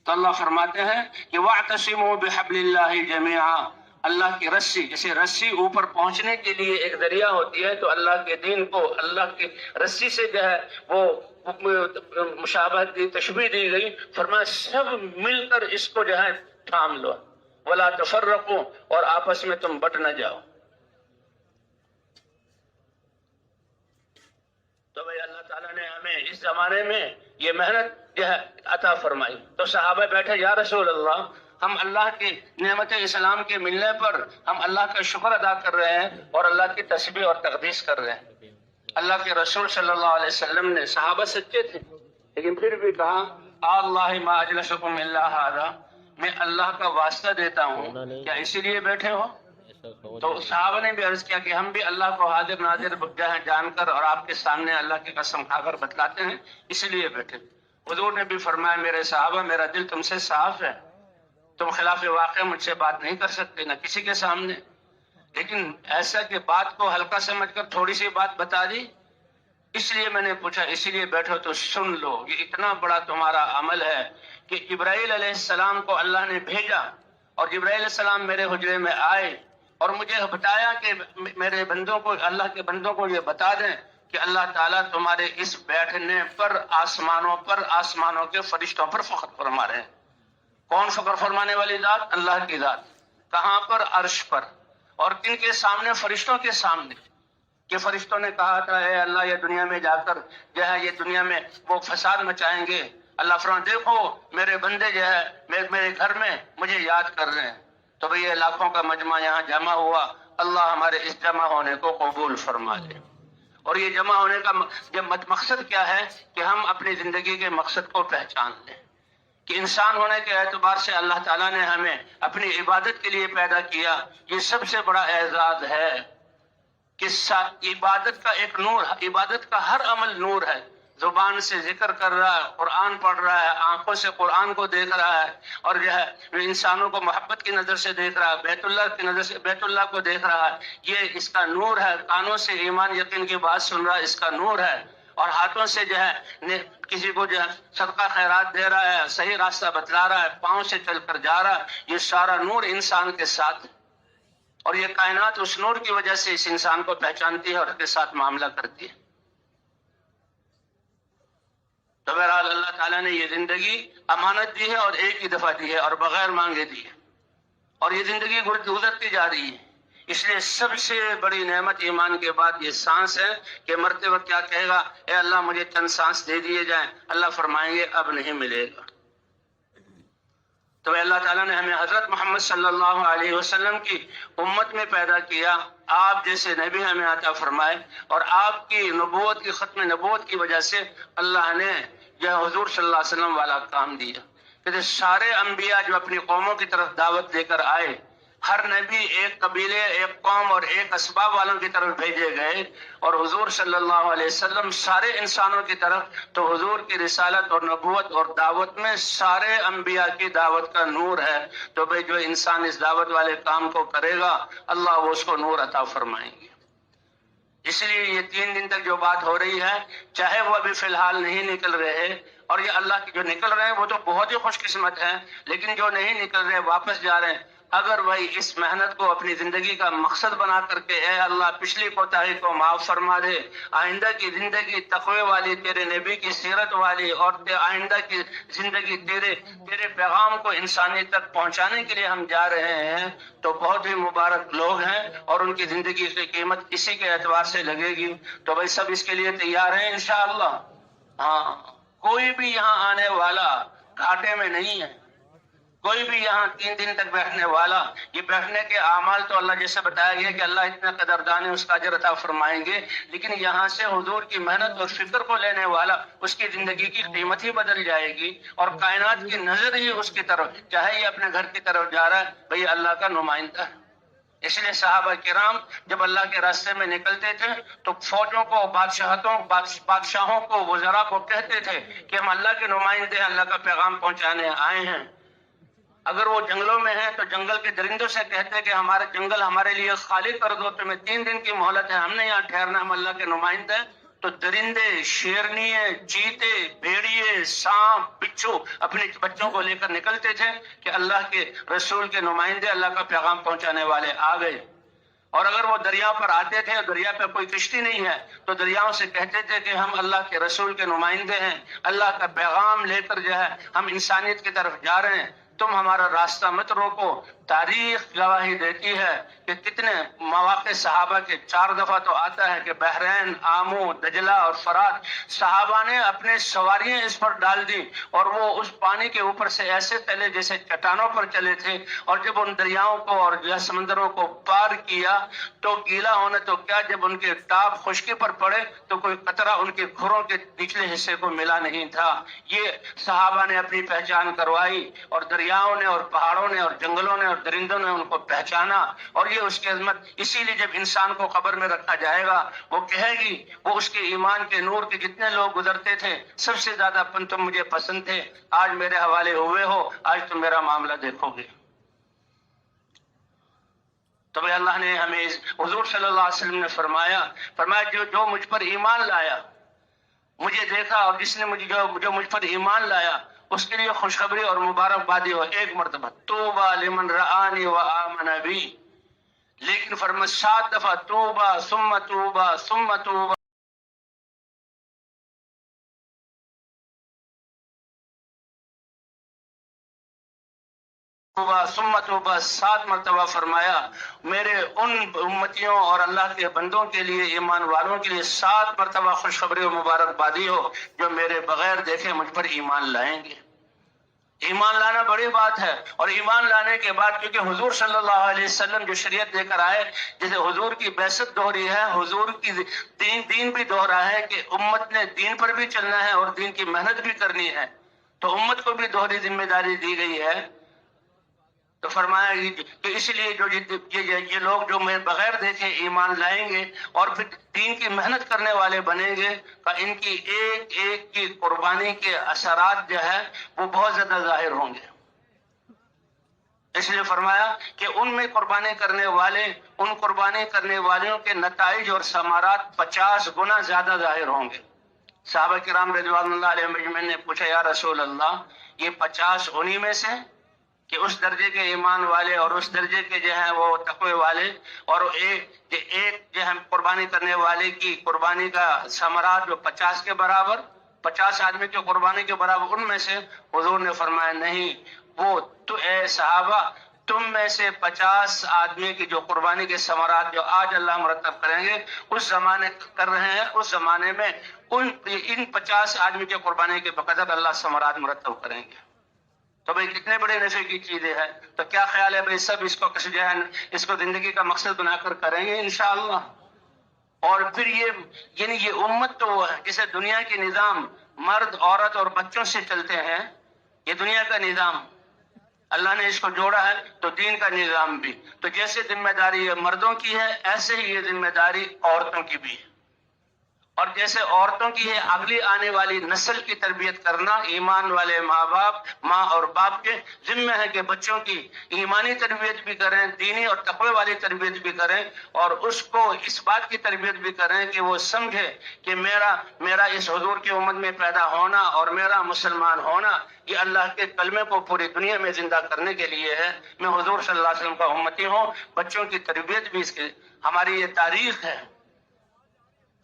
تو اللہ فرماتے ہیں کہ وَاعْتَصِمُوا بِحَبْلِ اللَّهِ جَمِيعًا، اللہ کی رسی، جیسے رسی اوپر پہنچنے کے لیے ایک ذریعہ ہوتی ہے، تو اللہ کے دین کو اللہ کی رسی سے جو ہے وہ مشابہت دی، تشبیہ دی گئی، فرمایا سب مل کر اس کو جو ہے تھام لو، وَلَا تَفَرَّقُوا، اور آپس میں تم بٹ نہ جاؤ۔ تو بھئی اللہ تعالیٰ نے ہمیں اس زمانے میں یہ محنت جو ہے عطا فرمائی، تو صحابہ بیٹھے یا رسول اللہ، ہم اللہ کی نعمت اسلام کے ملنے پر ہم اللہ کا شکر ادا کر رہے ہیں اور اللہ کی تسبیح اور تقدیس کر رہے ہیں۔ اللہ کے رسول صلی اللہ علیہ وسلم نے، صحابہ سچے تھے لیکن پھر بھی کہا اللہ ما اجلسکم الا ھذا، میں اللہ کا واسطہ دیتا ہوں، کیا اسی لیے بیٹھے ہو؟ تو صحابہ نے بھی عرض کیا کہ ہم بھی اللہ کو حاضر ناظر جان کر اور آپ کے سامنے اللہ کی قسم کھا کر بتلاتے ہیں، اس لیے بیٹھے۔ حضور نے بھی فرمایا میرے صحابہ میرا دل تم سے صاف ہے، تم خلاف واقع مجھ سے بات نہیں کر سکتے، نہ کسی کے سامنے، لیکن ایسا کہ بات کو ہلکا سمجھ کر تھوڑی سی بات بتا دی، اس لیے میں نے پوچھا، اسی لیے بیٹھو تو سن لو، یہ اتنا بڑا تمہارا عمل ہے کہ جبرائیل علیہ السلام کو اللہ نے بھیجا اور جبرائیل علیہ السلام میرے حجرے میں آئے اور مجھے بتایا کہ میرے بندوں کو، اللہ کے بندوں کو یہ بتا دیں کہ اللہ تعالیٰ تمہارے اس بیٹھنے پر آسمانوں کے فرشتوں پر فخر فرما رہے ہیں۔ کون فخر فرمانے والی ذات؟ اللہ کی ذات۔ کہاں پر؟ عرش پر۔ اور کن کے سامنے؟ فرشتوں کے سامنے، کہ فرشتوں نے کہا تھا اے اللہ یہ دنیا میں جا کر جو ہے یہ دنیا میں وہ فساد مچائیں گے، اللہ فرماتا دیکھو میرے بندے جو ہے میرے گھر میں مجھے یاد کر رہے ہیں، تو بھئی یہ لاکھوں کا مجمع یہاں جمع ہوا، اللہ ہمارے اس جمع ہونے کو قبول فرما لے۔ اور یہ جمع ہونے کا مقصد کیا ہے کہ ہم اپنی زندگی کے مقصد کو پہچان لیں کہ انسان ہونے کے اعتبار سے اللہ تعالیٰ نے ہمیں اپنی عبادت کے لیے پیدا کیا، یہ سب سے بڑا اعزاز ہے کہ عبادت کا ایک نور، عبادت کا ہر عمل نور ہے، زبان سے ذکر کر رہا ہے، قرآن پڑھ رہا ہے، آنکھوں سے قرآن کو دیکھ رہا ہے، اور جو ہے انسانوں کو محبت کی نظر سے دیکھ رہا ہے، بیت اللہ کی نظر سے بیت اللہ کو دیکھ رہا ہے، یہ اس کا نور ہے، کانوں سے ایمان یقین کی بات سن رہا ہے، اس کا نور ہے، اور ہاتھوں سے جو ہے کسی کو جو ہے صدقہ خیرات دے رہا ہے، صحیح راستہ بتلا رہا ہے، پاؤں سے چل کر جا رہا ہے، یہ سارا نور انسان کے ساتھ ہے، اور یہ کائنات اس نور کی وجہ سے اس انسان کو پہچانتی ہے اور اس کے ساتھ معاملہ کرتی ہے۔ تو بہرحال اللہ تعالیٰ نے یہ زندگی امانت دی ہے اور ایک ہی دفعہ دی ہے اور بغیر مانگے دی ہے، اور یہ زندگی گزرتی جا رہی ہے، اس لیے سب سے بڑی نعمت ایمان کے بعد یہ سانس ہے کہ مرتے وقت کیا کہے گا، اے اللہ مجھے چند سانس دے دیے جائیں، اللہ فرمائیں گے اب نہیں ملے گا۔ تو اللہ تعالیٰ نے ہمیں حضرت محمد صلی اللہ علیہ وسلم کی امت میں پیدا کیا، آپ جیسے نبی ہمیں عطا فرمائے، اور آپ کی نبوت کی ختم نبوت کی وجہ سے اللہ نے یہ حضور صلی اللہ علیہ وسلم والا کام دیا کہ سارے انبیاء جو اپنی قوموں کی طرف دعوت لے کر آئے، ہر نبی ایک قبیلے، ایک قوم اور ایک اسباب والوں کی طرف بھیجے گئے، اور حضور صلی اللہ علیہ وسلم سارے انسانوں کی طرف، تو حضور کی رسالت اور نبوت اور دعوت میں سارے انبیاء کی دعوت کا نور ہے، تو بھئی جو انسان اس دعوت والے کام کو کرے گا اللہ وہ اس کو نور عطا فرمائیں گے۔ اس لیے یہ 3 دن تک جو بات ہو رہی ہے، چاہے وہ ابھی فی الحال نہیں نکل رہے، اور یہ اللہ کے جو نکل رہے ہیں وہ تو بہت ہی خوش قسمت ہیں، لیکن جو نہیں نکل رہے واپس جا رہے ہیں، اگر بھائی اس محنت کو اپنی زندگی کا مقصد بنا کر کے اے اللہ پچھلی کوتاہی کو معاف فرما دے، آئندہ کی زندگی تقوی والی، تیرے نبی کی سیرت والی، اور آئندہ کی زندگی تیرے پیغام کو انسانی تک پہنچانے کے لیے ہم جا رہے ہیں، تو بہت ہی مبارک لوگ ہیں اور ان کی زندگی کی قیمت اسی کے اعتبار سے لگے گی۔ تو بھائی سب اس کے لیے تیار ہیں انشاءاللہ؟ ہاں، کوئی بھی یہاں آنے والا گھاٹے میں نہیں ہے، کوئی بھی یہاں 3 دن تک بیٹھنے والا، یہ بیٹھنے کے اعمال تو اللہ جیسے بتایا گیا کہ اللہ اتنا قدردان ہے، اس کا اجر عطا فرمائیں گے، لیکن یہاں سے حضور کی محنت اور فکر کو لینے والا، اس کی زندگی کی قیمت ہی بدل جائے گی، اور کائنات کی نظر ہی اس کی طرف، چاہے یہ اپنے گھر کی طرف جا رہا ہے، بھئی اللہ کا نمائندہ ہے۔ اس لیے صحابہ کرام جب اللہ کے راستے میں نکلتے تھے تو فوجوں کو، بادشاہوں کو، وزراء کو کہتے تھے کہ ہم اللہ کے نمائندے ہیں، اللہ کا پیغام پہنچانے آئے ہیں۔ اگر وہ جنگلوں میں ہیں تو جنگل کے درندوں سے کہتے کہ ہمارے جنگل ہمارے لیے خالی کر دو، تمہیں 3 دن کی مہلت ہے، ہم نے یہاں ٹھہرنا، ہم اللہ کے نمائندے ہیں۔ تو درندے، شیرنیے، چیتے، بھیڑیے، سانپ، بچھو اپنے بچوں کو لے کر نکلتے تھے کہ اللہ کے رسول کے نمائندے، اللہ کا پیغام پہنچانے والے آ گئے۔ اور اگر وہ دریا پر آتے تھے، دریا پہ کوئی کشتی نہیں ہے، تو دریاؤں سے کہتے تھے کہ ہم اللہ کے رسول کے نمائندے ہیں، اللہ کا پیغام لے کر جو ہے ہم انسانیت کی طرف جا رہے ہیں، تم ہمارا راستہ مت روکو۔ تاریخ گواہی دیتی ہے کہ کتنے مواقع صحابہ کے 4 دفعہ تو آتا ہے کہ بحرین، آمو، دجلہ اور فرات، صحابہ نے اپنے سواریاں اس پر ڈال دی اور وہ اس پانی کے اوپر سے ایسے چلے جیسے چٹانوں پر چلے تھے، اور جب ان دریاؤں کو اور سمندروں کو پار کیا تو گیلا ہونے تو کیا، جب ان کے ٹاپ خشکی پر پڑے تو کوئی قطرہ ان کے کھروں کے نچلے حصے کو ملا نہیں تھا۔ یہ صحابہ نے اپنی پہچان کروائی، اور دریاؤں نے اور پہاڑوں نے اور جنگلوں نے اور درندوں نے ان کو پہچانا، اور یہ اس کی عظمت۔ اسی لیے جب انسان کو قبر میں رکھا جائے گا، وہ کہے گی، وہ اس کے ایمان کے نور کے جتنے لوگ گزرتے تھے سب سے زیادہ تم مجھے پسند تھے، آج میرے حوالے ہوئے ہو، آج تم میرا معاملہ دیکھو گے۔ تو بھئی اللہ نے ہمیں، حضور صلی اللہ علیہ وسلم نے فرمایا جو مجھ پر ایمان لایا، مجھے دیکھا، اور جس نے جو مجھ پر ایمان لایا، اس کے لیے خوشخبری اور مبارکبادی ہو 1 مرتبہ، توبہ لمن رآنی وآمن بی، لیکن فرمایا 7 دفعہ توبہ ثم توبہ ثم توبہ، ثم توبہ، 7 مرتبہ فرمایا میرے ان امتیوں اور اللہ کے بندوں کے لیے، ایمان والوں کے لیے 7 مرتبہ خوشخبری و مبارکبادی ہو جو میرے بغیر دیکھے مجھ پر ایمان لائیں گے۔ ایمان لانا بڑی بات ہے، اور ایمان لانے کے بعد کیونکہ حضور صلی اللہ علیہ وسلم جو شریعت لے کر آئے، جیسے حضور کی بعثت دوہری ہے، حضور کی دین بھی دوہرا ہے کہ امت نے دین پر بھی چلنا ہے اور دین کی محنت بھی کرنی ہے، تو امت کو بھی دوہری ذمہ داری دی گئی ہے۔ تو فرمایا کہ اس لیے یہ لوگ جو میں بغیر دیکھے ایمان لائیں گے اور پھر دین کی محنت کرنے والے بنیں گے، ان کی ایک ایک کی قربانی کے اثرات جو ہے وہ بہت زیادہ ظاہر ہوں گے۔ اس لیے فرمایا کہ ان میں قربانی کرنے والے، ان قربانی کرنے والوں کے نتائج اور ثمرات 50 گنا زیادہ ظاہر ہوں گے۔ صحابہ کرام رضوان اللہ علیہ مجمعین نے پوچھا یا رسول اللہ، یہ 50 انہی میں سے کہ اس درجے کے ایمان والے اور اس درجے کے جو ہیں وہ تقوی والے، اور ایک جو ہے قربانی کرنے والے کی قربانی کا ثمرات جو 50 کے برابر، 50 آدمی کی قربانی کے برابر، ان میں سے حضور نے فرمایا نہیں، وہ تو اے صحابہ، تم میں سے 50 آدمی کی جو قربانی کے ثمرات جو آج اللہ مرتب کریں گے، اس زمانے کر رہے ہیں، اس زمانے میں ان 50 آدمی کے قربانی کے بقدر اللہ ثمرات مرتب کریں گے۔ تو بھئی کتنے بڑے نفع کی چیزیں ہیں، تو کیا خیال ہے بھئی سب اس کو جو ہے اس کو زندگی کا مقصد بنا کر کریں گے انشاءاللہ۔ اور پھر یہ امت تو وہ ہے جسے دنیا کے نظام مرد، عورت اور بچوں سے چلتے ہیں، یہ دنیا کا نظام اللہ نے اس کو جوڑا ہے، تو دین کا نظام بھی، تو جیسے ذمہ داری یہ مردوں کی ہے، ایسے ہی یہ ذمہ داری عورتوں کی بھی ہے۔ اور جیسے عورتوں کی ہے اگلی آنے والی نسل کی تربیت کرنا، ایمان والے ماں باپ، ماں اور باپ کے ذمہ ہے کہ بچوں کی ایمانی تربیت بھی کریں، دینی اور تقوی والی تربیت بھی کریں، اور اس کو اس بات کی تربیت بھی کریں کہ وہ سمجھے کہ میرا اس حضور کی امت میں پیدا ہونا اور میرا مسلمان ہونا یہ اللہ کے کلمے کو پوری دنیا میں زندہ کرنے کے لیے ہے۔ میں حضور صلی اللہ علیہ وسلم کا امتی ہوں۔ بچوں کی تربیت بھی اس کی ہماری یہ تاریخ ہے۔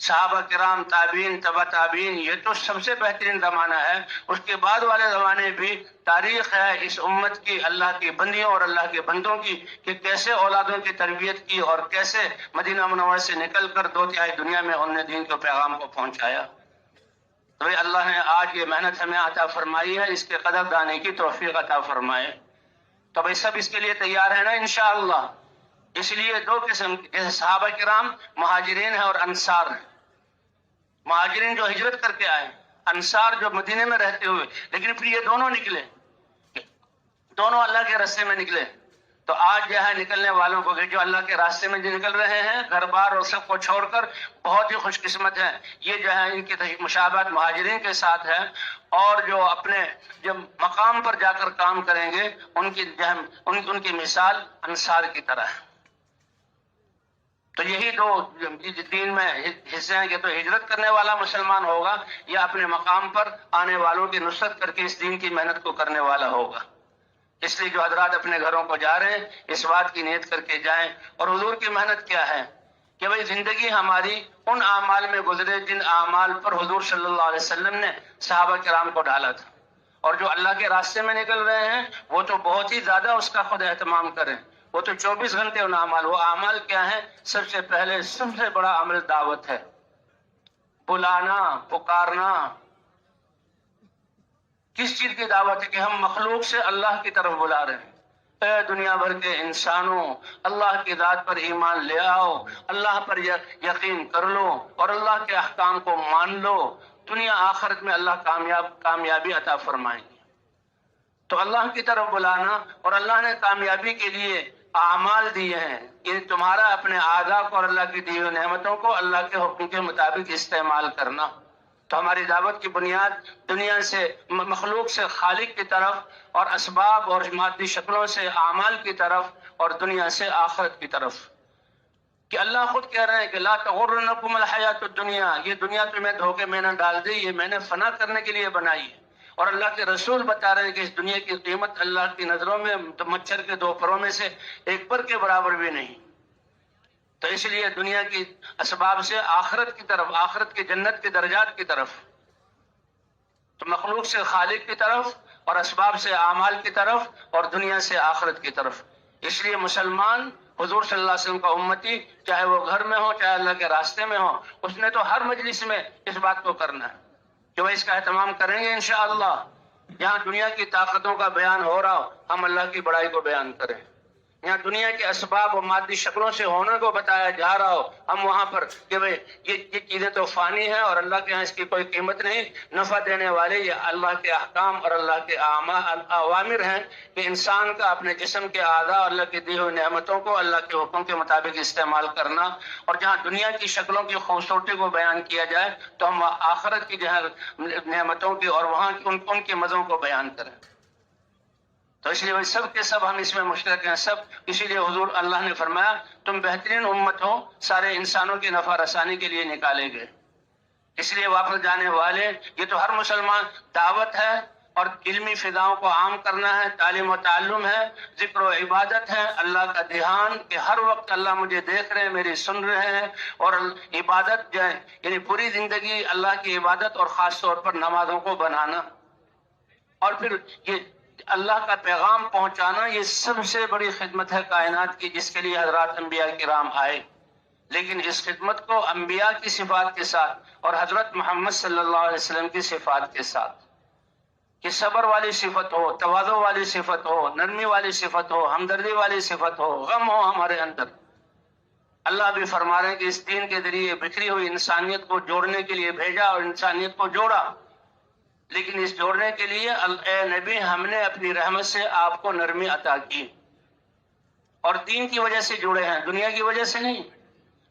صحابہ کرام، تابعین، تبع تابعین، یہ تو سب سے بہترین زمانہ ہے۔ اس کے بعد والے زمانے بھی تاریخ ہے اس امت کی، اللہ کی بندیوں اور اللہ کے بندوں کی، کہ کیسے اولادوں کی تربیت کی اور کیسے مدینہ منورہ سے نکل کر 2/3 دنیا میں انہوں نے دین کے پیغام کو پہنچایا۔ تو اللہ نے آج یہ محنت ہمیں عطا فرمائی ہے، اس کے قدر دانے کی توفیق عطا فرمائے۔ تو بھائی سب اس کے لیے تیار ہے نا انشاءاللہ؟ اس لیے دو قسم کے صحابہ کرام مہاجرین ہیں اور انصار ہیں۔ مہاجرین جو ہجرت کر کے آئے، انصار جو مدینے میں رہتے ہوئے، لیکن پھر یہ دونوں نکلے، دونوں اللہ کے راستے میں نکلے۔ تو آج جو ہے نکلنے والوں کو جو اللہ کے راستے میں جو نکل رہے ہیں، گھر بار اور سب کو چھوڑ کر، بہت ہی خوش قسمت ہیں۔ یہ جو ہے ان کی مشابہت مہاجرین کے ساتھ ہے، اور جو اپنے جب مقام پر جا کر کام کریں گے ان کی مثال انصار کی طرح ہے۔ تو یہی دو دین میں حصے ہیں کہ تو ہجرت کرنے والا مسلمان ہوگا یا اپنے مقام پر آنے والوں کی نصرت کر کے اس دین کی محنت کو کرنے والا ہوگا۔ اس لیے جو حضرات اپنے گھروں کو جا رہے ہیں اس بات کی نیت کر کے جائیں۔ اور حضور کی محنت کیا ہے کہ بھئی زندگی ہماری ان اعمال میں گزرے جن اعمال پر حضور صلی اللہ علیہ وسلم نے صحابہ کرام کو ڈالا تھا، اور جو اللہ کے راستے میں نکل رہے ہیں وہ تو بہت ہی زیادہ اس کا خود اہتمام کریں، وہ تو 24 گھنٹے ان اعمال۔ وہ اعمال کیا ہیں؟ سب سے پہلے سب سے بڑا عمل دعوت ہے، بلانا، پکارنا۔ کس چیز کی دعوت ہے؟ کہ ہم مخلوق سے اللہ کی طرف بلا رہے ہیں۔ اے دنیا بھر کے انسانوں، اللہ کی ذات پر ایمان لے آؤ، اللہ پر یقین کر لو اور اللہ کے احکام کو مان لو، دنیا آخرت میں اللہ کامیابی عطا فرمائیں گے۔ تو اللہ کی طرف بلانا، اور اللہ نے کامیابی کے لیے اعمال دیے ہیں کہ تمہارا اپنے اعضاء کو اور اللہ کی دی ہوئی نعمتوں کو اللہ کے حکم کے مطابق استعمال کرنا۔ تو ہماری دعوت کی بنیاد دنیا سے، مخلوق سے خالق کی طرف، اور اسباب اور مادی شکلوں سے اعمال کی طرف، اور دنیا سے آخرت کی طرف۔ کہ اللہ خود کہہ رہے ہیں کہ لا تغرنکم الحیات الدنیا، یہ دنیا تمہیں دھوکے میں نہ ڈال دے، یہ میں نے فنا کرنے کے لیے بنائی ہے۔ اور اللہ کے رسول بتا رہے ہیں کہ اس دنیا کی قیمت اللہ کی نظروں میں مچھر کے 2 پروں میں سے 1 پر کے برابر بھی نہیں۔ تو اس لیے دنیا کی اسباب سے آخرت کی طرف، آخرت کی جنت کے درجات کی طرف، تو مخلوق سے خالق کی طرف، اور اسباب سے اعمال کی طرف، اور دنیا سے آخرت کی طرف۔ اس لیے مسلمان حضور صلی اللہ علیہ وسلم کا امتی، چاہے وہ گھر میں ہو چاہے اللہ کے راستے میں ہو، اس نے تو ہر مجلس میں اس بات کو کرنا ہے کہ وہ اس کا اہتمام کریں گے انشاءاللہ۔ یہاں دنیا کی طاقتوں کا بیان ہو رہا ہو، ہم اللہ کی بڑائی کو بیان کریں۔ یہاں دنیا کے اسباب و مادی شکلوں سے ہونے کو بتایا جا رہا ہو، ہم وہاں پر کہ بھئی یہ چیزیں تو فانی ہیں اور اللہ کے ہاں اس کی کوئی قیمت نہیں، نفع دینے والے یہ اللہ کے احکام اور اللہ کے اوامر ہیں کہ انسان کا اپنے جسم کے اعضاء اور اللہ کی دی ہوئی نعمتوں کو اللہ کے حکم کے مطابق استعمال کرنا۔ اور جہاں دنیا کی شکلوں کی خوبصورتی کو بیان کیا جائے تو ہم آخرت کی جہاں نعمتوں کی اور وہاں ان کے مزوں کو بیان کریں۔ تو اس لیے سب کے سب ہم اس میں مشترک ہیں سب۔ اسی لیے حضور اللہ نے فرمایا تم بہترین امت ہو، سارے انسانوں کی نفع رسانی کے لیے نکالے گئے۔ اس لیے واپس جانے والے، یہ تو ہر مسلمان دعوت ہے اور علمی فضاؤں کو عام کرنا ہے، تعلیم و تعلم ہے، ذکر و عبادت ہے، اللہ کا دھیان کہ ہر وقت اللہ مجھے دیکھ رہے ہیں، میری سن رہے ہیں، اور عبادت جو ہے یعنی پوری زندگی اللہ کی عبادت اور خاص طور پر نمازوں کو بنانا، اور پھر یہ اللہ کا پیغام پہنچانا۔ یہ سب سے بڑی خدمت ہے کائنات کی، جس کے لیے حضرات انبیاء کرام آئے۔ لیکن اس خدمت کو انبیاء کی صفات کے ساتھ اور حضرت محمد صلی اللہ علیہ وسلم کی صفات کے ساتھ، کہ صبر والی صفت ہو، تواضع والی صفت ہو، نرمی والی صفت ہو، ہمدردی والی صفت ہو، غم ہو ہمارے اندر۔ اللہ بھی فرما رہے ہیں کہ اس دین کے ذریعے بکھری ہوئی انسانیت کو جوڑنے کے لیے بھیجا اور انسانیت کو جوڑا، لیکن اس جوڑنے کے لیے اے نبی ہم نے اپنی رحمت سے آپ کو نرمی عطا کی، اور دین کی وجہ سے جڑے ہیں، دنیا کی وجہ سے نہیں۔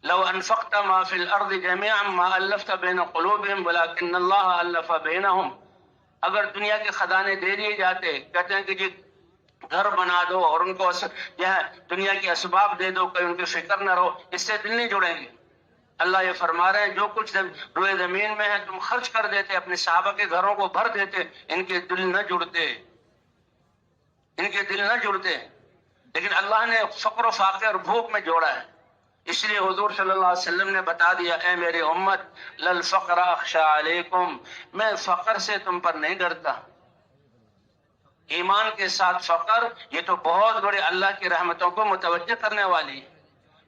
لو انفقت ما فی الارض جميعا ما الفت بین قلوبهم ولكن اللہ الف بینہم، اگر دنیا کے خزانے دے دیے جاتے، کہتے ہیں کہ جی گھر بنا دو اور ان کو جو ہے دنیا کے اسباب دے دو کہ ان کی فکر نہ رہو، اس سے دل نہیں جڑیں گے۔ اللہ یہ فرما رہے ہیں جو کچھ روئے زمین میں ہے تم خرچ کر دیتے، اپنے صحابہ کے گھروں کو بھر دیتے، ان کے دل نہ جڑتے، ان کے دل نہ جڑتے، لیکن اللہ نے فقر و فاقے اور بھوک میں جوڑا ہے۔ اس لیے حضور صلی اللہ علیہ وسلم نے بتا دیا، اے میری امت للفقر اخشى علیکم، میں فقر سے تم پر نہیں ڈرتا۔ ایمان کے ساتھ فقر یہ تو بہت بڑے اللہ کی رحمتوں کو متوجہ کرنے والی ہے۔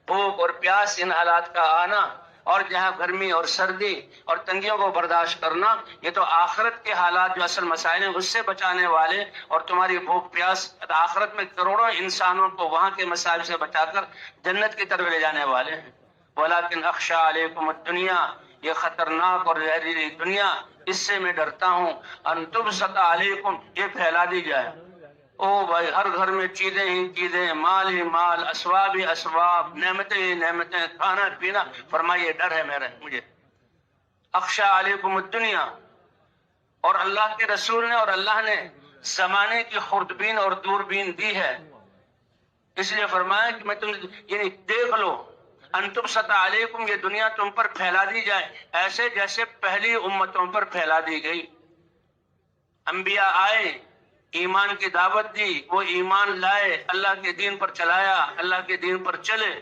بھوک اور پیاس، ان حالات کا آنا اور جہاں گرمی اور سردی اور تنگیوں کو برداشت کرنا، یہ تو آخرت کے حالات جو اصل مسائل ہیں اس سے بچانے والے، اور تمہاری بھوک پیاس آخرت میں کروڑوں انسانوں کو وہاں کے مسائل سے بچا کر جنت کی طرف لے جانے والے ہیں۔ وَلَكِنْ أَخْشَىٰ عَلَيْكُمُ الدُّنْيَا، یہ خطرناک اور زہریلی دنیا، اس سے میں ڈرتا ہوں، ان تبسط علیکم، یہ پھیلا دی جائے۔ او بھائی، ہر گھر میں چیزیں ہی چیزیں، مال ہی مال، اسباب ہی اسباب، نعمتیں ہی نعمتیں، کھانا پینا، فرمائیے ڈر ہے مجھے۔ اخشى علیکم الدنیا، اور اللہ کے رسول نے اور اللہ نے زمانے کی خوردبین اور دوربین دی ہے، اس لیے فرمایا کہ میں تم یعنی دیکھ لو، ان تبسط علیکم، یہ دنیا تم پر پھیلا دی جائے ایسے جیسے پہلی امتوں پر پھیلا دی گئی۔ انبیاء آئے، ایمان کی دعوت دی، وہ ایمان لائے، اللہ کے دین پر چلایا، اللہ کے دین پر چلے۔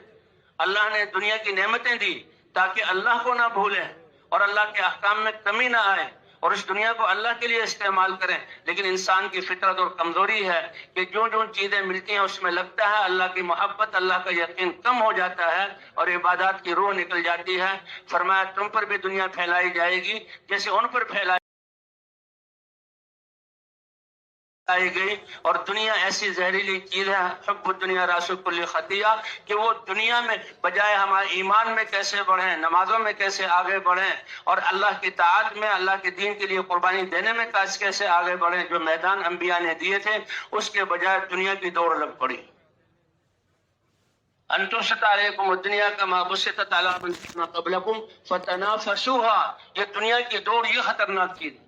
اللہ نے دنیا کی نعمتیں دی تاکہ اللہ کو نہ بھولیں اور اللہ کے احکام میں کمی نہ آئے اور اس دنیا کو اللہ کے لیے استعمال کریں، لیکن انسان کی فطرت اور کمزوری ہے کہ جو جو چیزیں ملتی ہیں اس میں لگتا ہے اللہ کی محبت، اللہ کا یقین کم ہو جاتا ہے اور عبادات کی روح نکل جاتی ہے۔ فرمایا تم پر بھی دنیا پھیلائی جائے گی جیسے ان پر پھیلائی گئی، اور دنیا ایسی زہریلی چیز ہے، حب الدنیا راس کل خطیہ، کہ وہ دنیا میں بجائے ہمارے ایمان میں کیسے بڑھیں، نمازوں میں کیسے آگے بڑھیں، اور اللہ کی طاعت میں، اللہ کے دین کے لیے قربانی دینے میں کیسے آگے بڑھیں، جو میدان انبیاء نے دیے تھے اس کے بجائے دنیا کی دوڑ لگ پڑی۔ ان تبسط علیکم الدنیا کما بسطت علی من کان قبلکم فتنافسوها، یہ دنیا کی دوڑ یہ خطرناک چیز ہے،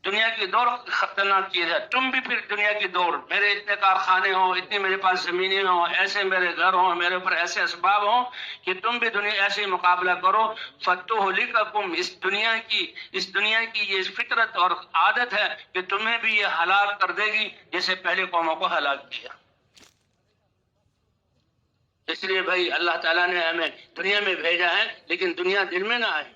دنیا کی دوڑ خطرناک چیز ہے۔ تم بھی پھر دنیا کی دوڑ، میرے اتنے کارخانے ہوں، اتنی میرے پاس زمینیں ہوں، ایسے میرے گھر ہوں، میرے اوپر ایسے اسباب ہوں کہ تم بھی دنیا ایسے ہی مقابلہ کرو۔ فتہلککم، اس دنیا کی یہ فطرت اور عادت ہے کہ تمہیں بھی یہ ہلاک کر دے گی جیسے پہلے قوموں کو ہلاک کیا۔ اس لیے بھائی اللہ تعالیٰ نے ہمیں دنیا میں بھیجا ہے لیکن دنیا دل میں نہ آئے۔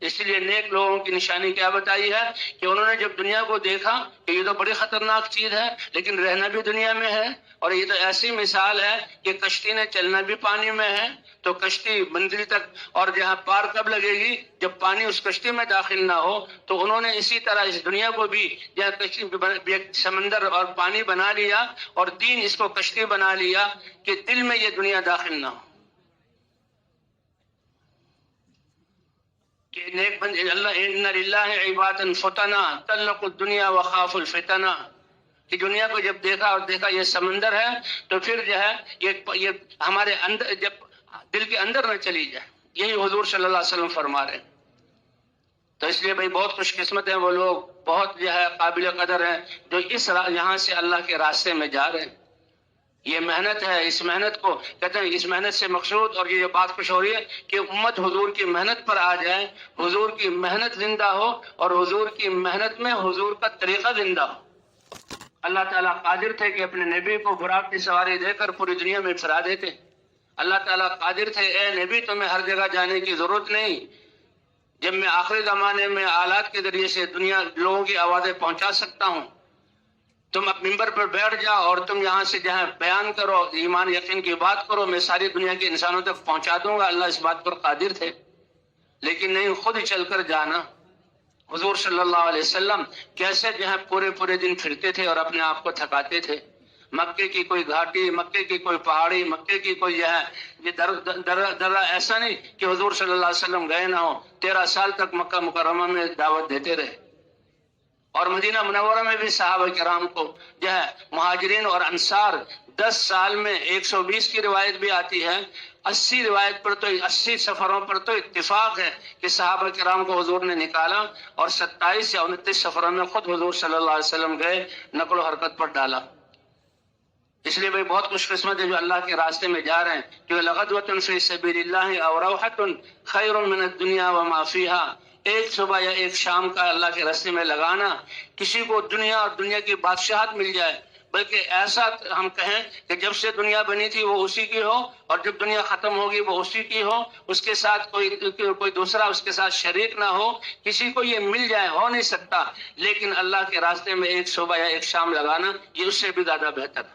اس لیے نیک لوگوں کی نشانی کیا بتائی ہے کہ انہوں نے جب دنیا کو دیکھا کہ یہ تو بڑی خطرناک چیز ہے لیکن رہنا بھی دنیا میں ہے، اور یہ تو ایسی مثال ہے کہ کشتی نے چلنا بھی پانی میں ہے، تو کشتی منزل تک اور جہاں پار کب لگے گی جب پانی اس کشتی میں داخل نہ ہو، تو انہوں نے اسی طرح اس دنیا کو بھی جہاں کشتی سمندر اور پانی بنا لیا اور دین اس کو کشتی بنا لیا کہ دل میں یہ دنیا داخل نہ ہو۔ کہ نیک بندے اللہ ان للہ عبادا فتنا طلقوا الدنیا وخافوا الفتنہ، کہ دنیا کو جب دیکھا یہ سمندر ہے تو پھر جو ہے یہ ہمارے اندر جب دل کے اندر نہ چلی جائے، یہی حضور صلی اللہ علیہ وسلم فرما رہے ہیں۔ تو اس لیے بھائی بہت خوش قسمت ہیں وہ لوگ، بہت جو ہے قابل قدر ہیں جو یہاں سے اللہ کے راستے میں جا رہے ہیں۔ یہ محنت ہے، اس محنت کو کہتے ہیں، اس محنت سے مقصود، اور یہ بات خوش ہو رہی ہے کہ امت حضور کی محنت پر آ جائے، حضور کی محنت زندہ ہو اور حضور کی محنت میں حضور کا طریقہ زندہ ہو۔ اللہ تعالیٰ قادر تھے کہ اپنے نبی کو براق کی سواری دے کر پوری دنیا میں پھرا دیتے۔ اللہ تعالیٰ قادر تھے، اے نبی تمہیں ہر جگہ جانے کی ضرورت نہیں، جب میں آخری زمانے میں آلات کے ذریعے سے دنیا لوگوں کی آوازیں پہنچا سکتا ہوں، تم اب ممبر پر بیٹھ جاؤ اور تم یہاں سے جہاں بیان کرو، ایمان یقین کی بات کرو، میں ساری دنیا کے انسانوں تک پہنچا دوں گا۔ اللہ اس بات پر قادر تھے، لیکن نہیں خود چل کر جانا۔ حضور صلی اللہ علیہ وسلم کیسے جہاں پورے دن پھرتے تھے اور اپنے آپ کو تھکاتے تھے۔ مکے کی کوئی گھاٹی، مکے کی کوئی پہاڑی، مکے کی کوئی یہ درہ ایسا نہیں کہ حضور صلی اللہ علیہ وسلم گئے نہ ہو۔ 13 سال تک مکہ مکرمہ میں دعوت دیتے رہے، اور مدینہ منورہ میں بھی صحابہ کرام کو جو ہے مہاجرین اور انصار 10 سال میں 120 کی روایت بھی آتی ہے، 80 روایت پر تو 80 سفروں پر تو اتفاق ہے کہ صحابہ کرام کو حضور نے نکالا، اور 27 یا 29 سفروں میں خود حضور صلی اللہ علیہ وسلم گئے، نقل و حرکت پر ڈالا۔ اس لیے بھائی بہت خوش قسمت ہے جو اللہ کے راستے میں جا رہے ہیں، کہ لغدوۃ فی سبیل اللہ او روحۃ خیر من الدنیا وما فیہا، ایک صبح یا ایک شام کا اللہ کے راستے میں لگانا، کسی کو دنیا اور دنیا کی بادشاہت مل جائے، بلکہ ایسا ہم کہیں کہ جب سے دنیا بنی تھی وہ اسی کی ہو، اور جب دنیا ختم ہوگی وہ اسی کی ہو، اس کے ساتھ کوئی دوسرا اس کے ساتھ شریک نہ ہو، کسی کو یہ مل جائے، ہو نہیں سکتا، لیکن اللہ کے راستے میں ایک صبح یا ایک شام لگانا یہ اس سے بھی زیادہ بہتر ہے۔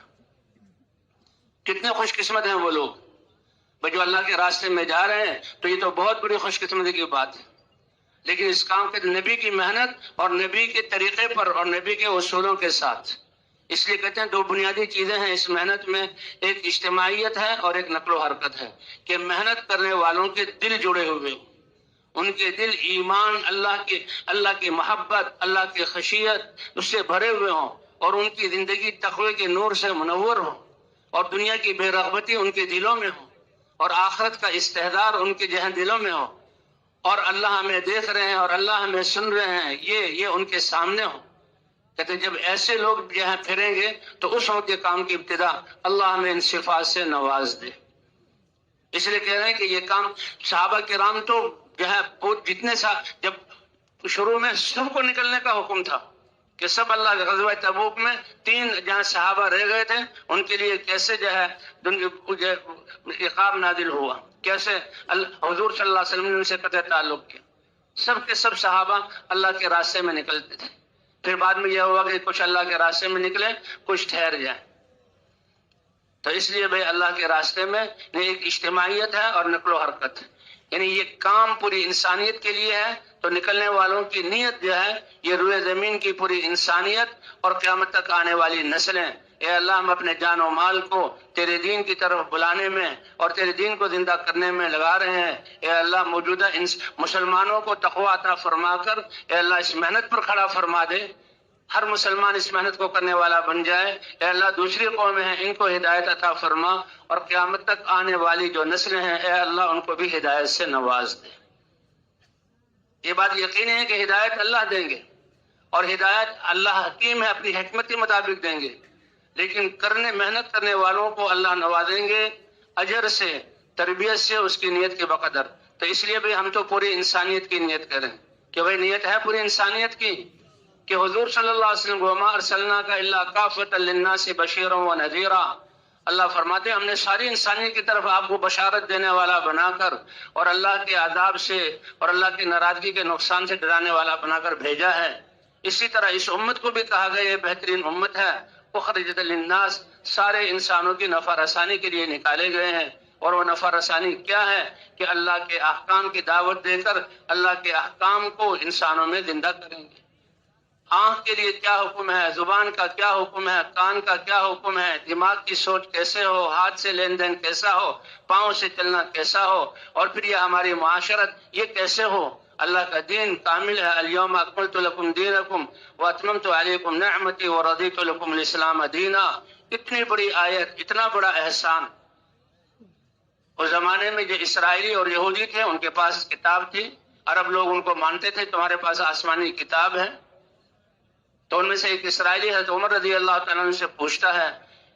کتنے خوش قسمت ہیں وہ لوگ جو اللہ کے راستے میں جا رہے ہیں، تو یہ تو بہت بڑی خوش قسمتی کی بات ہے۔ لیکن اس کام کے نبی کی محنت اور نبی کے طریقے پر اور نبی کے اصولوں کے ساتھ، اس لیے کہتے ہیں دو بنیادی چیزیں ہیں اس محنت میں، ایک اجتماعیت ہے اور ایک نقل و حرکت ہے، کہ محنت کرنے والوں کے دل جڑے ہوئے ہوں، ان کے دل ایمان، اللہ کی محبت، اللہ کی خشیت اس سے بھرے ہوئے ہوں، اور ان کی زندگی تقوی کے نور سے منور ہو، اور دنیا کی بے رغبتی ان کے دلوں میں ہو، اور آخرت کا استحضار ان کے ذہن دلوں میں ہو، اور اللہ ہمیں دیکھ رہے ہیں اور اللہ ہمیں سن رہے ہیں، یہ ان کے سامنے ہو۔ کہتے ہیں جب ایسے لوگ یہاں پھریں گے تو اس وقت کے کام کی ابتدا اللہ ہمیں ان صفات سے نواز دے۔ اس لیے کہہ رہے ہیں کہ یہ کام صحابہ کرام تو جو ہے جتنے جب شروع میں سب کو نکلنے کا حکم تھا کہ سب اللہ کے غزوہ تبوک میں 3 جہاں صحابہ رہ گئے تھے ان کے لیے کیسے جو ہے عقاب نازل ہوا، کیسے حضور صلی اللہ علیہ وسلم نے ان سے قطع تعلق کیا۔ سب کے سب صحابہ اللہ کے راستے میں نکلتے تھے، پھر بعد میں یہ ہوا کہ کچھ اللہ کے راستے میں نکلے، کچھ ٹھہر جائیں۔ تو اس لیے بھائی اللہ کے راستے میں ایک اجتماعیت ہے اور نقل و حرکت ہے، یعنی یہ کام پوری انسانیت کے لیے ہے، تو نکلنے والوں کی نیت جو ہے یہ روئے زمین کی پوری انسانیت اور قیامت تک آنے والی نسلیں۔ اے اللہ ہم اپنے جان و مال کو تیرے دین کی طرف بلانے میں اور تیرے دین کو زندہ کرنے میں لگا رہے ہیں۔ اے اللہ موجودہ مسلمانوں کو تقوی عطا فرما کر اے اللہ اس محنت پر کھڑا فرما دے، ہر مسلمان اس محنت کو کرنے والا بن جائے۔ اے اللہ دوسری قومیں ہیں ان کو ہدایت عطا فرما، اور قیامت تک آنے والی جو نسلیں ہیں اے اللہ ان کو بھی ہدایت سے نواز دے۔ یہ بات یقینی ہے کہ ہدایت اللہ دیں گے، اور ہدایت اللہ حکیم ہے، اپنی حکمت کے مطابق دیں گے، لیکن محنت کرنے والوں کو اللہ نوازیں گے اجر سے، تربیت سے، اس کی نیت کے بقدر۔ تو اس لیے بھی ہم تو پوری انسانیت کی نیت کریں کہ بھائی نیت ہے پوری انسانیت کی کہ حضور صلی اللہ علیہ وسلم وما ارسلناک الا کافۃ للناس بشیرا ونذیرا، اللہ فرماتے ہیں ہم نے ساری انسانیت کی طرف آپ کو بشارت دینے والا بنا کر اور اللہ کے عذاب سے اور اللہ کی ناراضگی کے نقصان سے ڈرانے والا بنا کر بھیجا ہے۔ اسی طرح اس امت کو بھی کہا گیا یہ بہترین امت ہے، اخرجت للناس، سارے انسانوں کی نفع رسانی کے لیے نکالے گئے ہیں، اور وہ نفع رسانی کیا ہے کہ اللہ کے احکام کی دعوت دے کر اللہ کے احکام کو انسانوں میں زندہ کریں گے۔ آنکھ کے لیے کیا حکم ہے، زبان کا کیا حکم ہے، کان کا کیا حکم ہے، دماغ کی سوچ کیسے ہو، ہاتھ سے لین دین کیسا ہو، پاؤں سے چلنا کیسا ہو، اور پھر یہ ہماری معاشرت یہ کیسے ہو۔ اللہ کا دین کامل ہے، الیوم اکملت لکم دینکم واتممت علیکم نعمتی ورضیت لکم الاسلام دینا۔ اتنی بڑی آیت، اتنا بڑا احسان۔ اس زمانے میں جو اسرائیلی اور یہودی تھے ان کے پاس کتاب تھی، عرب لوگ ان کو مانتے تھے تمہارے پاس آسمانی کتاب ہے، تو ان میں سے ایک اسرائیلی حضرت عمر رضی اللہ تعالیٰ عنہ سے پوچھتا ہے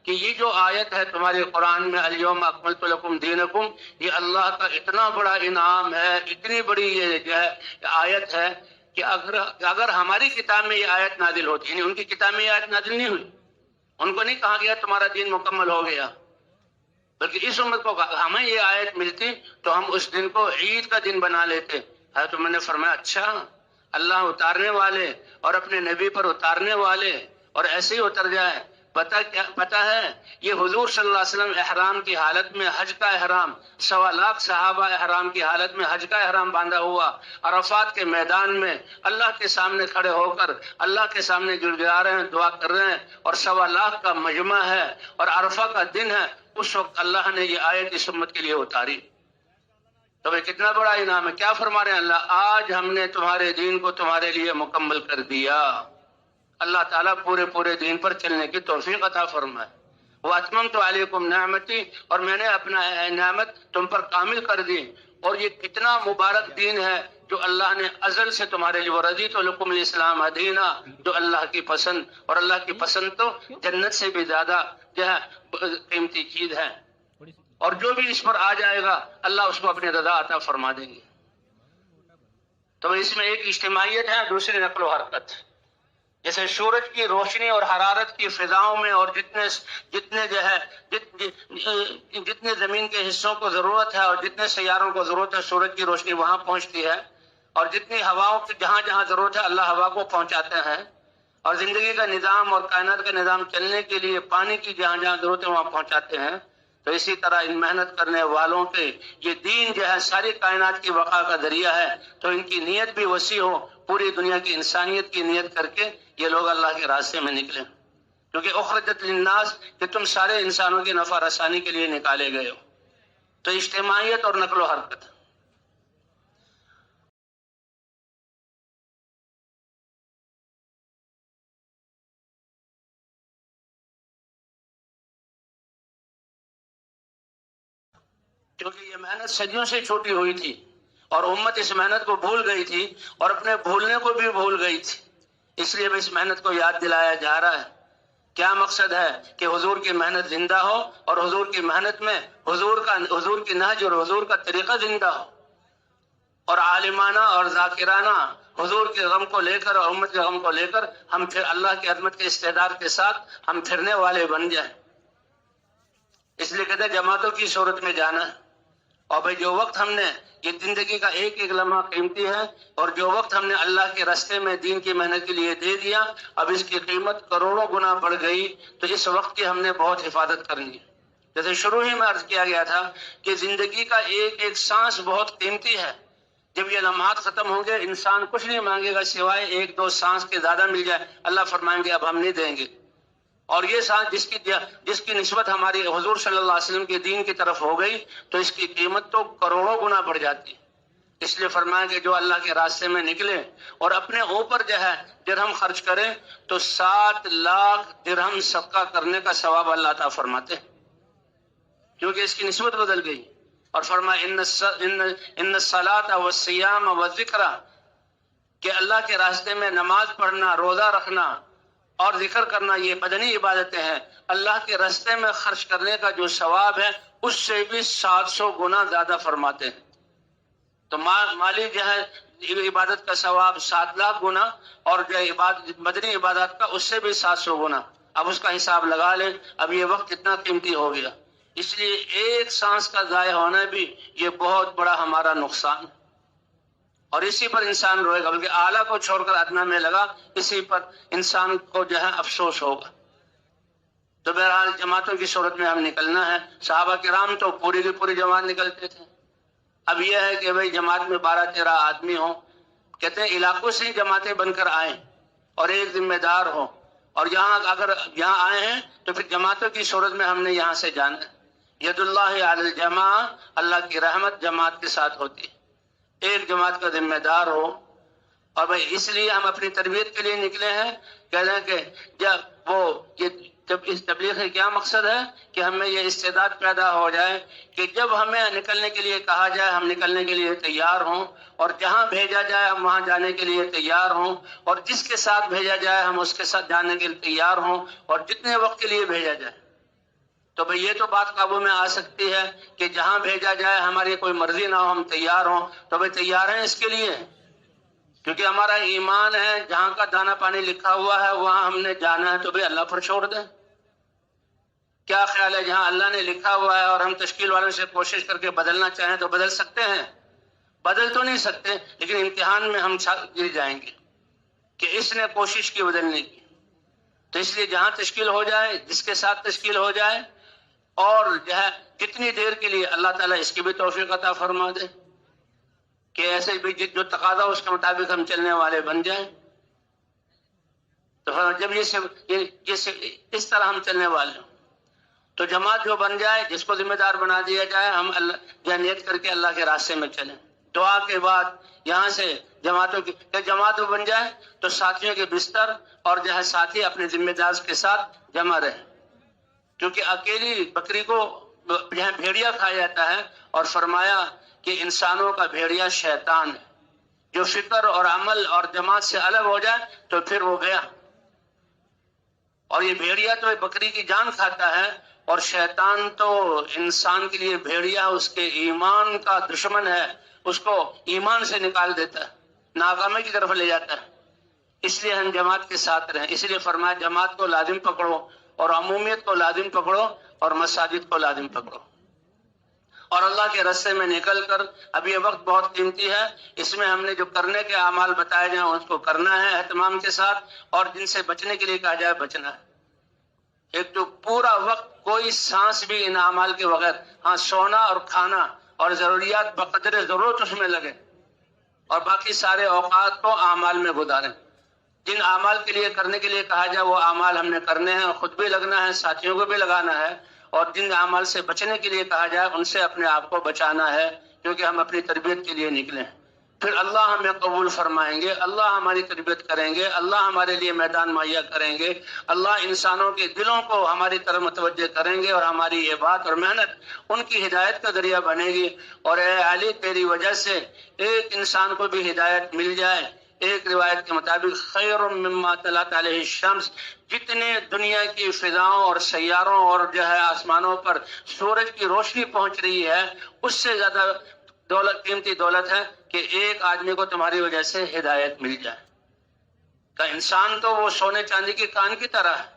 کہ یہ جو آیت ہے تمہارے قرآن میں الیوم اکملت لکم دینکم، یہ اللہ کا اتنا بڑا انعام ہے، اتنی بڑی یہ جو ہے آیت ہے کہ اگر ہماری کتاب میں یہ آیت نازل ہوتی، یعنی ان کی کتاب میں یہ آیت نازل نہیں ہوئی، ان کو نہیں کہا گیا تمہارا دین مکمل ہو گیا، بلکہ اس امت کو ہمیں یہ آیت ملتی تو ہم اس دن کو عید کا دن بنا لیتے۔ حضرت عمر نے فرمایا اچھا، اللہ اتارنے والے اور اپنے نبی پر اتارنے والے اور ایسے ہی اتر جائے۔ پتہ ہے یہ حضور صلی اللہ علیہ وسلم احرام کی حالت میں، حج کا احرام، 1.25 لاکھ صحابہ احرام کی حالت میں حج کا احرام باندھا ہوا عرفات کے میدان میں اللہ کے سامنے کھڑے ہو کر اللہ کے سامنے گڑگڑا رہے ہیں، دعا کر رہے ہیں، اور 1.25 لاکھ کا مجمع ہے اور عرفہ کا دن ہے، اس وقت اللہ نے یہ آیت اس امت کے لیے اتاری۔ تو بھئی کتنا بڑا انعام ہے۔ کیا فرما رہے ہیں اللہ؟ آج ہم نے تمہارے دین کو تمہارے لیے مکمل کر دیا۔ اللہ تعالیٰ پورے دین پر چلنے کی توفیق عطا فرمائے۔ وَأَتْمَمْتُ عَلَيْكُمْ نِعْمَتِي، اور میں نے اپنا نعمت تم پر کامل کر دی۔ اور یہ کتنا مبارک دین ہے جو اللہ نے ازل سے تمہارے لیے، وَرَضِيتُ لَكُمُ الْإِسْلَامَ دِينًا، جو اللہ کی پسند، اور اللہ کی پسند تو جنت سے بھی زیادہ جو ہے قیمتی چیز ہے، اور جو بھی اس پر آ جائے گا اللہ اس کو اپنی رضا عطا فرما دیں گے۔ تو اس میں ایک اجتماعیت ہے، دوسری نقل و حرکت۔ جیسے سورج کی روشنی اور حرارت کی فضاؤں میں، اور جتنے جو ہے جتنے زمین کے حصوں کو ضرورت ہے اور جتنے سیاروں کو ضرورت ہے، سورج کی روشنی وہاں پہنچتی ہے، اور جتنی ہواؤں کی جہاں جہاں ضرورت ہے اللہ ہوا کو پہنچاتے ہیں، اور زندگی کا نظام اور کائنات کا نظام چلنے کے لیے پانی کی جہاں جہاں ضرورت ہے وہاں پہنچاتے ہیں۔ تو اسی طرح ان محنت کرنے والوں کے یہ دین جو ہے ساری کائنات کی بقا کا ذریعہ ہے، تو ان کی نیت بھی وسیع ہو، پوری دنیا کی انسانیت کی نیت کر کے یہ لوگ اللہ کے راستے میں نکلیں، کیونکہ اخرجت للناس، کہ تم سارے انسانوں کی نفع رسانی کے لیے نکالے گئے ہو۔ تو اجتماعیت اور نقل و حرکت۔ کیونکہ یہ محنت صدیوں سے چھوٹی ہوئی تھی، اور امت اس محنت کو بھول گئی تھی، اور اپنے بھولنے کو بھی بھول گئی تھی، اس لیے اس محنت کو یاد دلایا جا رہا ہے۔ کیا مقصد ہے کہ حضور کی محنت زندہ ہو، اور حضور کی محنت میں حضور کی نہج اور حضور کا طریقہ زندہ ہو، اور عالمانہ اور ذاکرانہ حضور کے غم کو لے کر اور امت کے غم کو لے کر ہم پھر اللہ کی عظمت کے استعداد کے ساتھ ہم پھرنے والے بن جائیں۔ اس لیے کہتے ہیں جماعتوں کی صورت میں جانا ہے۔ اور بھئی جو وقت ہم نے، یہ زندگی کا ایک ایک لمحہ قیمتی ہے، اور جو وقت ہم نے اللہ کے راستے میں دین کی محنت کے لیے دے دیا، اب اس کی قیمت کروڑوں گنا بڑھ گئی، تو اس وقت کی ہم نے بہت حفاظت کرنی ہے۔ جیسے شروع ہی میں عرض کیا گیا تھا کہ زندگی کا ایک ایک سانس بہت قیمتی ہے۔ جب یہ لمحات ختم ہوں گے انسان کچھ نہیں مانگے گا سوائے ایک دو سانس کے زیادہ مل جائے، اللہ فرمائیں گے اب ہم نہیں دیں گے۔ اور یہ سانس جس کی نسبت ہماری حضور صلی اللہ علیہ وسلم کے دین کی طرف ہو گئی تو اس کی قیمت تو کروڑوں گنا بڑھ جاتی ہے۔ اس لیے فرمایا کہ جو اللہ کے راستے میں نکلے اور اپنے اوپر جو ہے درہم خرچ کرے تو 7 لاکھ درہم صدقہ کرنے کا ثواب اللہ عطا فرماتے ہیں، کیونکہ اس کی نسبت بدل گئی۔ اور فرمایا ان الصلاۃ والصیام والذکر، کہ اللہ کے راستے میں نماز پڑھنا، روزہ رکھنا اور ذکر کرنا یہ بدنی عبادتیں ہیں، اللہ کے راستے میں خرچ کرنے کا جو ثواب ہے اس سے بھی 700 گنا زیادہ فرماتے ہیں۔ تو مالی جو ہے عبادت کا ثواب 7 لاکھ گنا، اور جو بدنی عبادت کا اس سے بھی 700 گنا۔ اب اس کا حساب لگا لیں، اب یہ وقت کتنا قیمتی ہو گیا۔ اس لیے ایک سانس کا ضائع ہونا بھی یہ بہت بڑا ہمارا نقصان، اور اسی پر انسان روئے گا، بلکہ اعلیٰ کو چھوڑ کر ادنا میں لگا، اسی پر انسان کو جو ہے افسوس ہوگا۔ تو بہرحال جماعتوں کی صورت میں ہم نکلنا ہے۔ صحابہ کرام تو پوری کی پوری جماعت نکلتے تھے۔ اب یہ ہے کہ بھئی جماعت میں 12-13 آدمی ہوں، کہتے ہیں علاقوں سے ہی جماعتیں بن کر آئیں اور ایک ذمہ دار ہو، اور اگر یہاں آئے ہیں تو پھر جماعتوں کی صورت میں ہم نے یہاں سے جانا ہے۔ ید اللہ علی الجماع، اللہ کی رحمت جماعت کے ساتھ ہوتی ہے، ایک جماعت کا ذمہ دار ہو۔ اور بھئی اس لیے ہم اپنی تربیت کے لیے نکلے ہیں، کہہ رہے ہیں کہ جب اس تبلیغ کا کیا مقصد ہے کہ ہمیں یہ استعداد پیدا ہو جائے کہ جب ہمیں نکلنے کے لیے کہا جائے ہم نکلنے کے لیے تیار ہوں، اور جہاں بھیجا جائے ہم وہاں جانے کے لیے تیار ہوں، اور جس کے ساتھ بھیجا جائے ہم اس کے ساتھ جانے کے لیے تیار ہوں، اور جتنے وقت کے لیے بھیجا جائے۔ تو بھئی یہ تو بات قابو میں آ سکتی ہے کہ جہاں بھیجا جائے ہماری کوئی مرضی نہ ہو ہم تیار ہوں، تو بھئی تیار ہیں اس کے لیے، کیونکہ ہمارا ایمان ہے جہاں کا دانہ پانی لکھا ہوا ہے وہاں ہم نے جانا ہے، تو بھئی اللہ پر چھوڑ دیں۔ کیا خیال ہے جہاں اللہ نے لکھا ہوا ہے اور ہم تشکیل والوں سے کوشش کر کے بدلنا چاہیں تو بدل سکتے ہیں؟ بدل تو نہیں سکتے، لیکن امتحان میں ہم گر جائیں گے کہ اس نے کوشش کی بدلنے کی۔ تو اس لیے جہاں تشکیل ہو جائے، جس کے ساتھ تشکیل ہو جائے، اور جو ہے کتنی دیر کے لیے، اللہ تعالیٰ اس کی بھی توفیق عطا فرما دے کہ ایسے بھی جو تقاضا اس کے مطابق ہم چلنے والے بن جائیں۔ تو جب اس طرح ہم چلنے والے ہوں تو جماعت جو بن جائے، جس کو ذمہ دار بنا دیا جائے، ہم اللہ نیت کر کے اللہ کے راستے میں چلیں۔ دعا کے بعد یہاں سے جماعت بن جائے تو ساتھیوں کے بستر اور جو ہے ساتھی اپنے ذمہ دار کے ساتھ جمع رہے۔ کیونکہ اکیلی بکری کو جہاں بھیڑیا کھایا جاتا ہے، اور فرمایا کہ انسانوں کا بھیڑیا شیطان ہے، جو فکر اور عمل اور جماعت سے الگ ہو جائے تو پھر وہ گیا۔ اور یہ بھیڑیا تو بکری کی جان کھاتا ہے، اور شیطان تو انسان کے لیے بھیڑیا اس کے ایمان کا دشمن ہے، اس کو ایمان سے نکال دیتا ہے، ناکامی کی طرف لے جاتا ہے۔ اس لیے ہم جماعت کے ساتھ رہیں، اس لیے فرمایا جماعت کو لازم پکڑو، اور عمومیت کو لازم پکڑو، اور مساجد کو لازم پکڑو، اور اللہ کے راستے میں نکل کر۔ اب یہ وقت بہت قیمتی ہے، اس میں ہم نے جو کرنے کے اعمال بتائے جائیں اس کو کرنا ہے اہتمام کے ساتھ، اور جن سے بچنے کے لیے کہا جائے بچنا ہے۔ ایک تو پورا وقت کوئی سانس بھی ان اعمال کے بغیر، ہاں سونا اور کھانا اور ضروریات بقدر ضرورت اس میں لگے، اور باقی سارے اوقات کو اعمال میں گزاریں۔ جن اعمال کے لیے کرنے کے لیے کہا جائے وہ اعمال ہم نے کرنے ہیں، خود بھی لگنا ہے، ساتھیوں کو بھی لگانا ہے، اور جن اعمال سے بچنے کے لیے کہا جائے ان سے اپنے آپ کو بچانا ہے، کیونکہ ہم اپنی تربیت کے لیے نکلے ہیں۔ پھر اللہ ہمیں قبول فرمائیں گے، اللہ ہماری تربیت کریں گے، اللہ ہمارے لیے میدان مہیا کریں گے، اللہ انسانوں کے دلوں کو ہماری طرف متوجہ کریں گے، اور ہماری یہ بات اور محنت ان کی ہدایت کا ذریعہ بنے گی۔ اور اے علی تیری وجہ سے ایک انسان کو بھی ہدایت مل جائے، ایک روایت کے مطابق خیر مما طلعت علیہ الشمس، جتنے دنیا کی فضاؤں اور سیاروں اور جو ہے آسمانوں پر سورج کی روشنی پہنچ رہی ہے، اس سے زیادہ دولت، قیمتی دولت ہے کہ ایک آدمی کو تمہاری وجہ سے ہدایت مل جائے۔ کہ انسان تو وہ سونے چاندی کی کان کی طرح ہے۔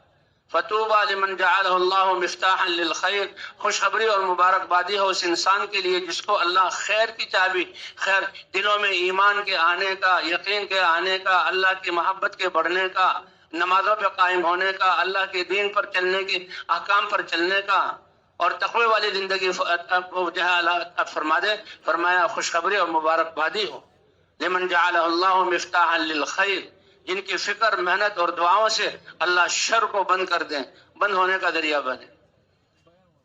فطوبى لمن جعلہ اللہ مفتاحا للخیر، خوشخبری اور مبارکبادی ہو اس انسان کے لیے جس کو اللہ خیر کی چابی، خیر دلوں میں ایمان کے آنے کا، یقین کے آنے کا، اللہ کی محبت کے بڑھنے کا، نمازوں پہ قائم ہونے کا، اللہ کے دین پر چلنے کی، احکام پر چلنے کا، اور تقوی والی زندگی جو ہے اللہ فرما دے۔ فرمایا خوشخبری اور مبارکبادی ہو لمن جعلہ اللہ مفتاحا للخیر، جن کی فکر، محنت اور دعاؤں سے اللہ شر کو بند کر دیں، بند ہونے کا ذریعہ بنے۔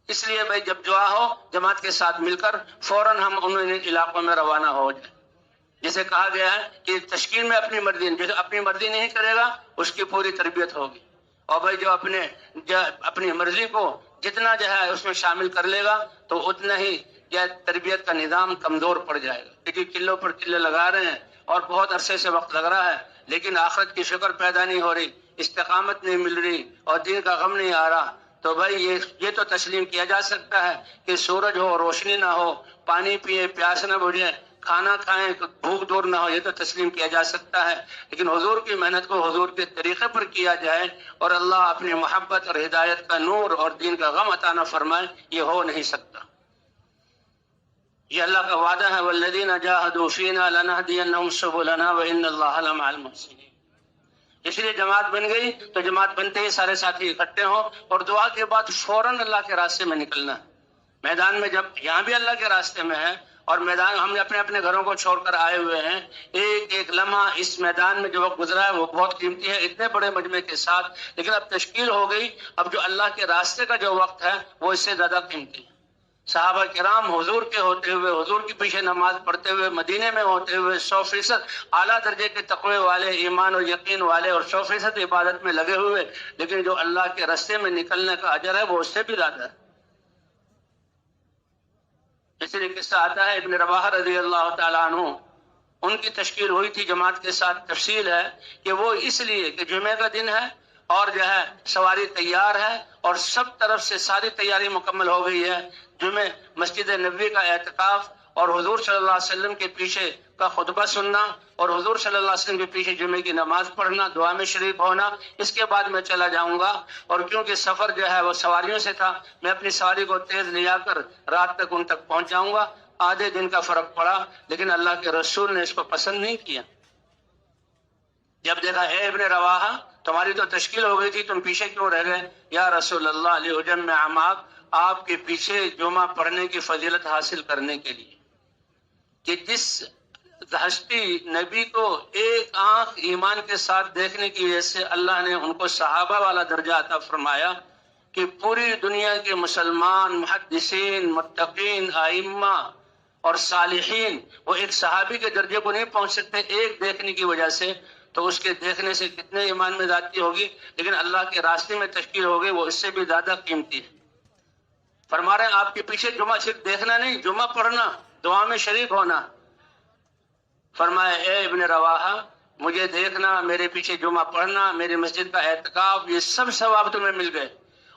اس لیے بھائی جب دعا ہو جماعت کے ساتھ مل کر فوراً ہم ان علاقوں میں روانہ ہو جائیں۔ جسے کہا گیا ہے کہ تشکیل میں اپنی مرضی، جو اپنی مرضی نہیں کرے گا اس کی پوری تربیت ہوگی، اور بھائی جو اپنی مرضی کو جتنا جو ہے اس میں شامل کر لے گا تو اتنا ہی تربیت کا نظام کمزور پڑ جائے گا۔ کیونکہ چلوں پر چلے لگا رہے ہیں اور بہت عرصے سے وقت لگ رہا ہے، لیکن آخرت کی فکر پیدا نہیں ہو رہی، استقامت نہیں مل رہی، اور دین کا غم نہیں آ رہا، تو بھائی یہ تو تسلیم کیا جا سکتا ہے کہ سورج ہو، روشنی نہ ہو، پانی پیے پیاس نہ بجھے، کھانا کھائیں بھوک دور نہ ہو، یہ تو تسلیم کیا جا سکتا ہے، لیکن حضور کی محنت کو حضور کے طریقے پر کیا جائے اور اللہ اپنی محبت اور ہدایت کا نور اور دین کا غم عطا نہ فرمائے، یہ ہو نہیں سکتا۔ یہ اللہ کا وعدہ ہے والذین جاہدوا فینا لنہدینہم سبلنا وان اللہ لمع المحسنین۔ اس لیے جماعت بن گئی تو جماعت بنتے ہی سارے ساتھی اکٹھے ہوں، اور دعا کے بعد فوراً اللہ کے راستے میں نکلنا ہے۔ میدان میں جب یہاں بھی اللہ کے راستے میں ہے، اور میدان ہم نے اپنے اپنے گھروں کو چھوڑ کر آئے ہوئے ہیں، ایک ایک لمحہ اس میدان میں جو وقت گزرا ہے وہ بہت قیمتی ہے، اتنے بڑے مجمع کے ساتھ، لیکن اب تشکیل ہو گئی، اب جو اللہ کے راستے کا جو وقت ہے وہ اس سے زیادہ قیمتی ہے۔ صحابہ کرام حضور کے ہوتے ہوئے، حضور کے پیچھے نماز پڑھتے ہوئے، مدینے میں ہوتے ہوئے 100% اعلیٰ درجے کے تقوی والے، ایمان اور یقین والے، اور 100% عبادت میں لگے ہوئے، لیکن جو اللہ کے راستے میں نکلنے کا اجر ہے وہ اس سے بھی زیادہ ہے۔ اس لیے قصہ آتا ہے ابن رواحہ رضی اللہ تعالیٰ عنہ، ان کی تشکیل ہوئی تھی جماعت کے ساتھ۔ تفصیل ہے کہ وہ اس لیے کہ جمعہ کا دن ہے اور جو ہے سواری تیار ہے اور سب طرف سے ساری تیاری مکمل ہو گئی ہے، جمعہ مسجد نبوی کا اعتکاف اور حضور صلی اللہ علیہ وسلم کے پیچھے کا خطبہ سننا اور حضور صلی اللہ علیہ وسلم کے پیچھے جمعے کی نماز پڑھنا، دعا میں شریک ہونا، اس کے بعد میں چلا جاؤں گا۔ اور کیونکہ سفر جو ہے وہ سواریوں سے تھا، میں اپنی سواری کو تیز لے جا کر رات تک ان تک پہنچ جاؤں گا۔ آدھے دن کا فرق پڑا، لیکن اللہ کے رسول نے اس کو پسند نہیں کیا۔ جب دیکھا اے ابن رواحہ تمہاری تو تشکیل ہو گئی تھی، تم پیچھے کیوں رہ گئے؟ یا رسول اللہ لأجمع معاک، آپ کے پیچھے جمعہ پڑھنے کی فضیلت حاصل کرنے کے لیے کہ جس ہستی نبی کو ایک آنکھ ایمان کے ساتھ دیکھنے کی وجہ سے اللہ نے ان کو صحابہ والا درجہ عطا فرمایا کہ پوری دنیا کے مسلمان، محدثین، متقین، ائمہ اور صالحین وہ ایک صحابی کے درجے کو نہیں پہنچ سکتے ایک دیکھنے کی وجہ سے، تو اس کے دیکھنے سے کتنے ایمان میں زیادتی ہوگی، لیکن اللہ کے راستے میں تشکیل ہوگی وہ اس سے بھی زیادہ قیمتی ہے۔ فرما رہے ہیں آپ کے پیچھے جمعہ صرف دیکھنا نہیں، جمعہ پڑھنا، دعا میں شریک ہونا۔ فرمایا اے ابن رواحہ، مجھے دیکھنا، میرے پیچھے جمعہ پڑھنا، میری مسجد کا اعتکاف، یہ سب ثواب تمہیں مل گئے،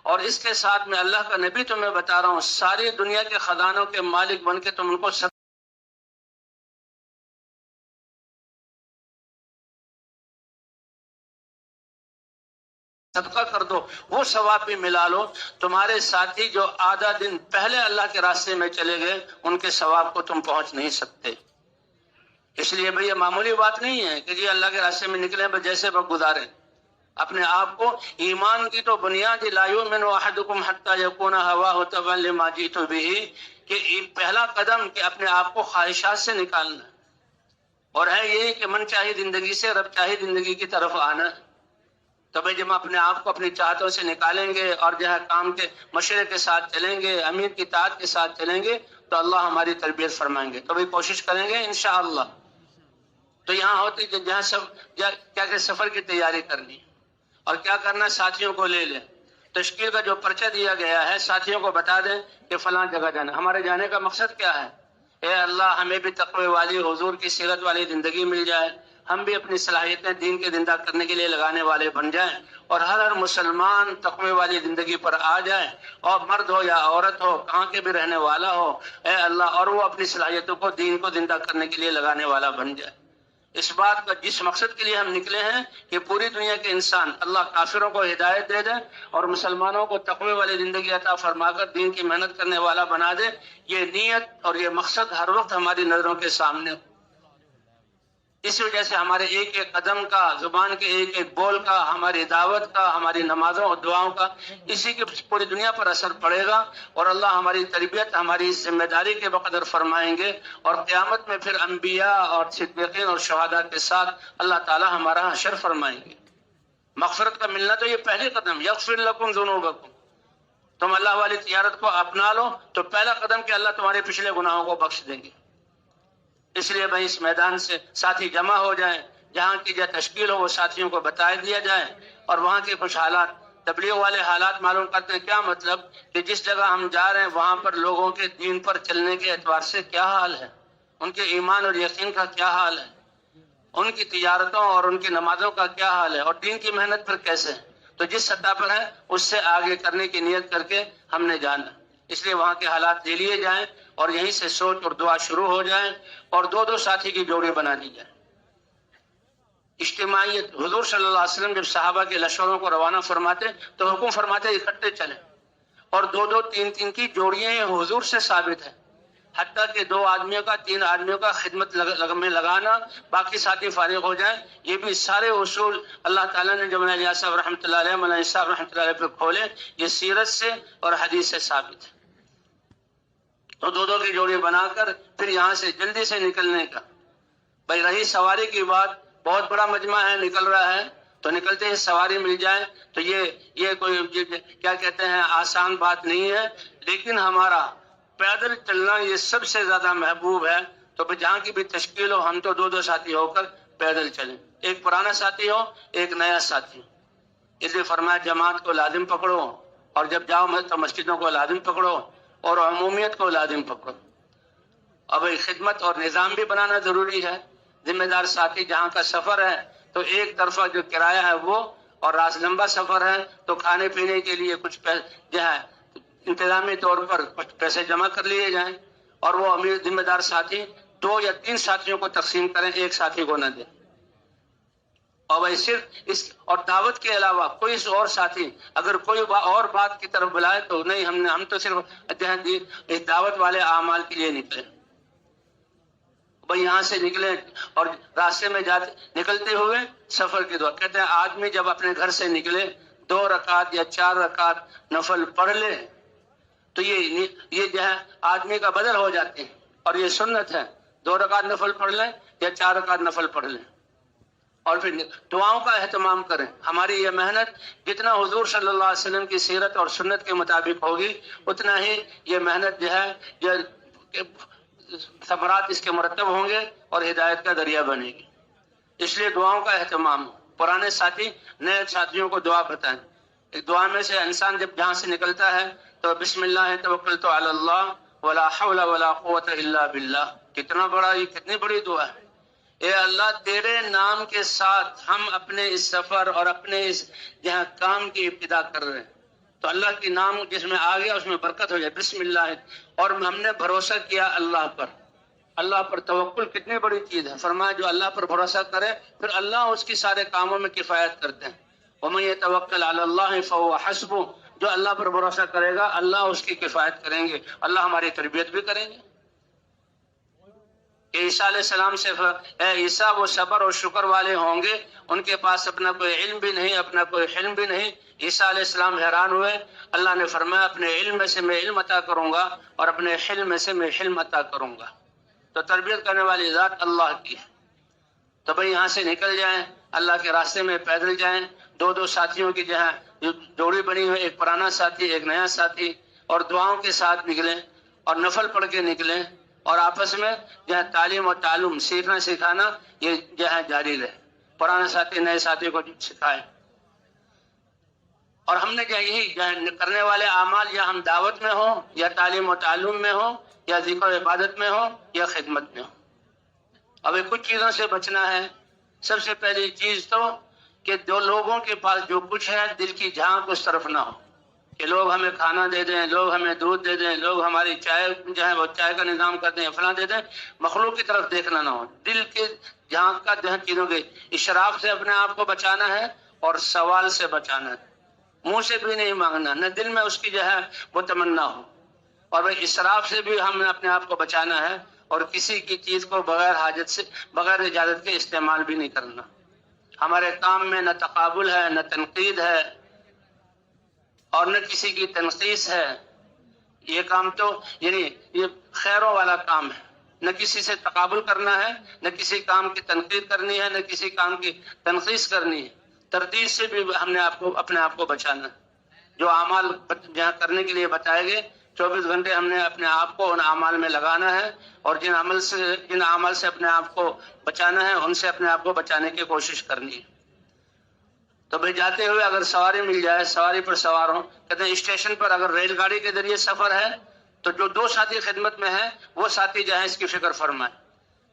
اور اس کے ساتھ میں اللہ کا نبی تمہیں بتا رہا ہوں، ساری دنیا کے خزانوں کے مالک بن کے تم ان کو صدقہ کر دو، وہ ثواب بھی ملا لو۔ تمہارے ساتھی جو آدھا دن پہلے اللہ کے راستے میں چلے گئے، ان کے ثواب کو تم پہنچ نہیں سکتے۔ اس لیے بھئی یہ معمولی بات نہیں ہے کہ جی اللہ کے راستے میں نکلیں بس جیسے وقت گزاریں۔ اپنے آپ کو ایمان کی تو بنیاد لا یؤمن احدکم حتی یکون ہواہ تبعا لما جئت بہ، کہ پہلا قدم کہ اپنے آپ کو خواہشات سے نکالنا، اور ہے یہی کہ من چاہی زندگی سے رب چاہی زندگی کی طرف آنا۔ تو بھئی جب ہم اپنے آپ کو اپنی چاہتوں سے نکالیں گے اور جو ہے کام کے مشورے کے ساتھ چلیں گے، امیر کی اطاعت کے ساتھ چلیں گے، تو اللہ ہماری تربیت فرمائیں گے۔ تو بھئی کوشش کریں گے انشاءاللہ۔ تو یہاں ہوتی کہ جہاں کیا کہ سفر کی تیاری کرنی اور کیا کرنا، ساتھیوں کو لے لیں، تشکیل کا جو پرچہ دیا گیا ہے ساتھیوں کو بتا دیں کہ فلاں جگہ جانا۔ ہمارے جانے کا مقصد کیا ہے؟ اے اللہ ہمیں بھی تقوی والی، حضور کی سیرت والی زندگی مل جائے، ہم بھی اپنی صلاحیتیں دین کے زندہ کرنے کے لیے لگانے والے بن جائیں، اور ہر مسلمان تقوی والی زندگی پر آ جائے، اور مرد ہو یا عورت ہو، کہاں کے بھی رہنے والا ہو، اے اللہ، اور وہ اپنی صلاحیتوں کو دین کو زندہ کرنے کے لیے لگانے والا بن جائے۔ اس بات کا جس مقصد کے لیے ہم نکلے ہیں کہ پوری دنیا کے انسان اللہ کافروں کو ہدایت دے دے اور مسلمانوں کو تقوی والی زندگی عطا فرما کر دین کی محنت کرنے والا بنا دے، یہ نیت اور یہ مقصد ہر وقت ہماری نظروں کے سامنے ہو۔ اس وجہ سے ہمارے ایک ایک قدم کا، زبان کے ایک ایک بول کا، ہماری دعوت کا، ہماری نمازوں اور دعاؤں کا، اسی کے پوری دنیا پر اثر پڑے گا، اور اللہ ہماری تربیت، ہماری ذمہ داری کے بقدر فرمائیں گے، اور قیامت میں پھر انبیاء اور صدیقین اور شہداء کے ساتھ اللہ تعالی ہمارا حشر فرمائیں گے۔ مغفرت کا ملنا تو یہ پہلے قدم، یغفر لکم ذنوبکم، تم اللہ والی تجارت کو اپنا لو تو پہلا قدم کہ اللہ تمہارے پچھلے گناہوں کو بخش دیں گے۔ اس لیے بھائی اس میدان سے ساتھی جمع ہو جائیں، جہاں کی جو تشکیل ہو وہ ساتھیوں کو بتا دیا جائے، اور وہاں کے کچھ حالات، تبلیغ والے حالات معلوم کرتے ہیں۔ کیا مطلب کہ جس جگہ ہم جا رہے ہیں وہاں پر لوگوں کے دین پر چلنے کے اعتبار سے کیا حال ہے، ان کے ایمان اور یقین کا کیا حال ہے، ان کی تجارتوں اور ان کی نمازوں کا کیا حال ہے، اور دین کی محنت پر کیسے ہے۔ تو جس سطح پر ہے اس سے آگے کرنے کی نیت کر کے ہم نے جانا، اس لیے وہاں کے حالات لے لیے جائیں، اور یہیں سے سوچ اور دعا شروع ہو جائیں، اور دو دو ساتھی کی جوڑی بنا دی جائے۔ اجتماعیت، حضور صلی اللہ علیہ وسلم جب صحابہ کے لشکروں کو روانہ فرماتے تو حکم فرماتے اکٹھے چلیں، اور دو دو تین تین کی جوڑیاں یہ حضور سے ثابت ہے، حتیٰ کہ 2 آدمیوں کا 3 آدمیوں کا خدمت میں لگانا، باقی ساتھی فارغ ہو جائیں، یہ بھی سارے اصول اللہ تعالیٰ نے جو مولانا الیاس صاحب رحمۃ اللہ علیہ، مولانا صاحب رحمۃ اللہ علیہ پہ کھولے، یہ سیرت سے اور حدیث سے ثابت ہے۔ تو دو دو کی جوڑی بنا کر پھر یہاں سے جلدی سے نکلنے کا۔ بھائی رہی سواری کی بات، بہت بڑا مجمع ہے، نکل رہا ہے، تو نکلتے ہی سواری مل جائے تو یہ کوئی کیا کہتے ہیں آسان بات نہیں ہے، لیکن ہمارا پیدل چلنا یہ سب سے زیادہ محبوب ہے۔ تو جہاں کی بھی تشکیل ہو ہم تو دو دو ساتھی ہو کر پیدل چلیں، ایک پرانا ساتھی ہو ایک نیا ساتھی ہو۔ اس لیے فرمایا جماعت کو لازم پکڑو، اور جب جاؤ تو مسجدوں کو لازم پکڑو اور عمومیت کو لازم پکڑو۔ اب خدمت اور نظام بھی بنانا ضروری ہے۔ ذمہ دار ساتھی جہاں کا سفر ہے تو ایک طرفہ جو کرایہ ہے وہ، اور لمبا سفر ہے تو کھانے پینے کے لیے کچھ جو ہے انتظامی طور پر کچھ پیسے جمع کر لیے جائیں، اور وہ امیر ذمہ دار ساتھی 2 یا 3 ساتھیوں کو تقسیم کریں، ایک ساتھی کو نہ دیں۔ اور وہی صرف اس اور دعوت کے علاوہ کوئی اور ساتھی اگر کوئی اور بات کی طرف بلائے تو نہیں، ہم تو صرف اس دعوت والے اعمال کے لیے نکلے۔ بھائی یہاں سے نکلے اور راستے میں نکلتے ہوئے سفر کی دعا کہتے ہیں، آدمی جب اپنے گھر سے نکلے 2 رکعت یا 4 رکعت نفل پڑھ لے تو یہ جو ہے آدمی کا بدل ہو جاتے ہیں، اور یہ سنت ہے، 2 رکعت نفل پڑھ لیں یا 4 رکعت نفل پڑھ لیں، اور پھر دعاؤں کا اہتمام کریں۔ ہماری یہ محنت جتنا حضور صلی اللہ علیہ وسلم کی سیرت اور سنت کے مطابق ہوگی، اتنا ہی یہ محنت جو ہے یہ ثمرات اس کے مرتب ہوں گے اور ہدایت کا ذریعہ بنے گی۔ اس لیے دعاؤں کا اہتمام. پرانے ساتھی نئے ساتھیوں کو دعا بتائیں. ایک دعا میں سے انسان جب جہاں سے نکلتا ہے تو بسم اللہ توکلت علی اللہ ولا حول ولا قوت الا باللہ. کتنا بڑا، یہ کتنی بڑی دعا ہے. اے اللہ تیرے نام کے ساتھ ہم اپنے اس سفر اور اپنے اس جہاں کام کی ابتدا کر رہے ہیں، تو اللہ کی نام جس میں آ گیا اس میں برکت ہو جائے. بسم اللہ. اور ہم نے بھروسہ کیا اللہ پر. اللہ پر توکل کتنی بڑی چیز ہے. فرمایا جو اللہ پر بھروسہ کرے پھر اللہ اس کی سارے کاموں میں کفایت کرتے ہیں. وَمَن يَتَوَكَّلْ عَلَى اللَّهِ فَهُوَ حَسْبُهُ. جو اللہ پر بھروسہ کرے گا اللہ اس کی کفایت کریں گے، اللہ ہماری تربیت بھی کریں گے. کہ عیسیٰ علیہ السلام سے اے عیسیٰ وہ صبر اور شکر والے ہوں گے، ان کے پاس اپنا کوئی علم بھی نہیں، اپنا کوئی حلم بھی نہیں. عیسیٰ علیہ السلام حیران ہوئے. اللہ نے فرمایا اپنے علم میں سے میں علم عطا کروں گا اور اپنے حلم میں سے میں حلم عطا کروں گا. تو تربیت کرنے والی ذات اللہ کی ہے. تو بھئی یہاں سے نکل جائیں، اللہ کے راستے میں پیدل جائیں. دو ساتھیوں کی جہاں جوڑی بنی ہوئی، ایک پرانا ساتھی ایک نیا ساتھی، اور دعاؤں کے ساتھ نکلیں اور نفل پڑھ کے نکلیں، اور آپس میں جہاں تعلیم اور تعلم سیکھنا سکھانا یہ جہاں جاری رہے. پرانا ساتھی نئے ساتھی کو سکھائے. اور ہم نے یہی کرنے والے اعمال یا ہم دعوت میں ہوں یا تعلیم و تعلم میں ہوں یا ذکر و عبادت میں ہوں یا خدمت میں ہوں. اب کچھ چیزوں سے بچنا ہے. سب سے پہلی چیز تو کہ جو لوگوں کے پاس جو کچھ ہے دل کی جھانک اس طرف نہ ہو کہ لوگ ہمیں کھانا دے دیں، لوگ ہمیں دودھ دے دیں، لوگ ہماری چائے جو ہے وہ چائے کا نظام کر دیں، فلاں دے دیں. مخلوق کی طرف دیکھنا نہ ہو. دل کے جھانک کا جو ہے چیزوں کے اشراف سے اپنے آپ کو بچانا ہے اور سوال سے بچانا ہے. منہ سے بھی نہیں مانگنا، نہ دل میں اس کی جو ہے وہ تمنا ہو. اور بھائی اسراف سے بھی ہم نے اپنے آپ کو بچانا ہے اور کسی کی چیز کو بغیر حاجت سے بغیر اجازت کے استعمال بھی نہیں کرنا. ہمارے کام میں نہ تقابل ہے، نہ تنقید ہے اور نہ کسی کی تنقیص ہے. یہ کام تو یعنی یہ خیروں والا کام ہے. نہ کسی سے تقابل کرنا ہے، نہ کسی کام کی تنقید کرنی ہے، نہ کسی کام کی تنقیص کرنی ہے. تردید سے بھی ہم نے اپنے آپ کو بچانا. جو اعمال جہاں کرنے کے لیے بتائے گئے 24 گھنٹے ہم نے اپنے آپ کو ان اعمال میں لگانا ہے، اور جن اعمال سے اپنے آپ کو بچانا ہے ان سے اپنے آپ کو بچانے کی کوشش کرنی ہے. تو بھائی جاتے ہوئے اگر سواری مل جائے، سواری پر سوار ہوں. کہتے ہیں اسٹیشن پر اگر ریل گاڑی کے ذریعے سفر ہے تو جو دو ساتھی خدمت میں ہیں وہ ساتھی جو ہے اس کی فکر فرمائے.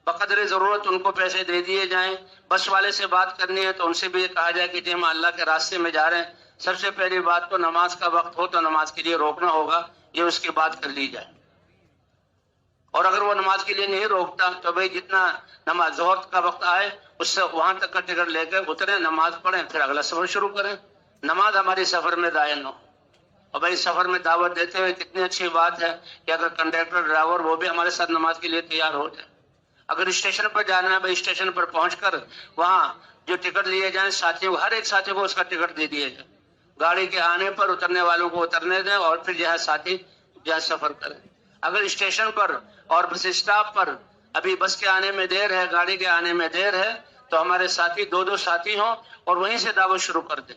بقدر ضرورت ان کو پیسے دے دیے جائیں. بس والے سے بات کرنی ہے تو ان سے بھی یہ کہا جائے کہ جی ہم اللہ کے راستے میں جا رہے ہیں. سب سے پہلی بات تو نماز کا وقت ہو تو نماز کے لیے روکنا ہوگا، یہ اس کی بات کر لی جائے. اور اگر وہ نماز کے لیے نہیں روکتا تو بھئی جتنا نماز ظہر کا وقت آئے اس سے وہاں تک کا ٹکٹ لے کے اتریں، نماز پڑھیں، پھر اگلا سفر شروع کریں. نماز ہماری سفر میں ضائع نہ ہو. اور بھائی سفر میں دعوت دیتے ہوئے کتنی اچھی بات ہے کہ اگر کنڈکٹر ڈرائیور وہ بھی ہمارے ساتھ نماز کے لیے تیار ہو جائے. اگر اسٹیشن پر جانا ہے بھائی اسٹیشن پر پہنچ کر وہاں جو ٹکٹ لیے جائیں ساتھیوں ہر ایک ساتھی کو اس کا ٹکٹ دے دیے جائے. گاڑی کے آنے پر اترنے والوں کو اترنے دیں اور پھر جو ہے ساتھی جو ہے سفر کریں. اگر اسٹیشن پر اور بس اسٹاپ پر ابھی بس کے آنے میں دیر ہے، گاڑی کے آنے میں دیر ہے تو ہمارے ساتھی دو ساتھی ہوں اور وہیں سے دعوت شروع کر دیں.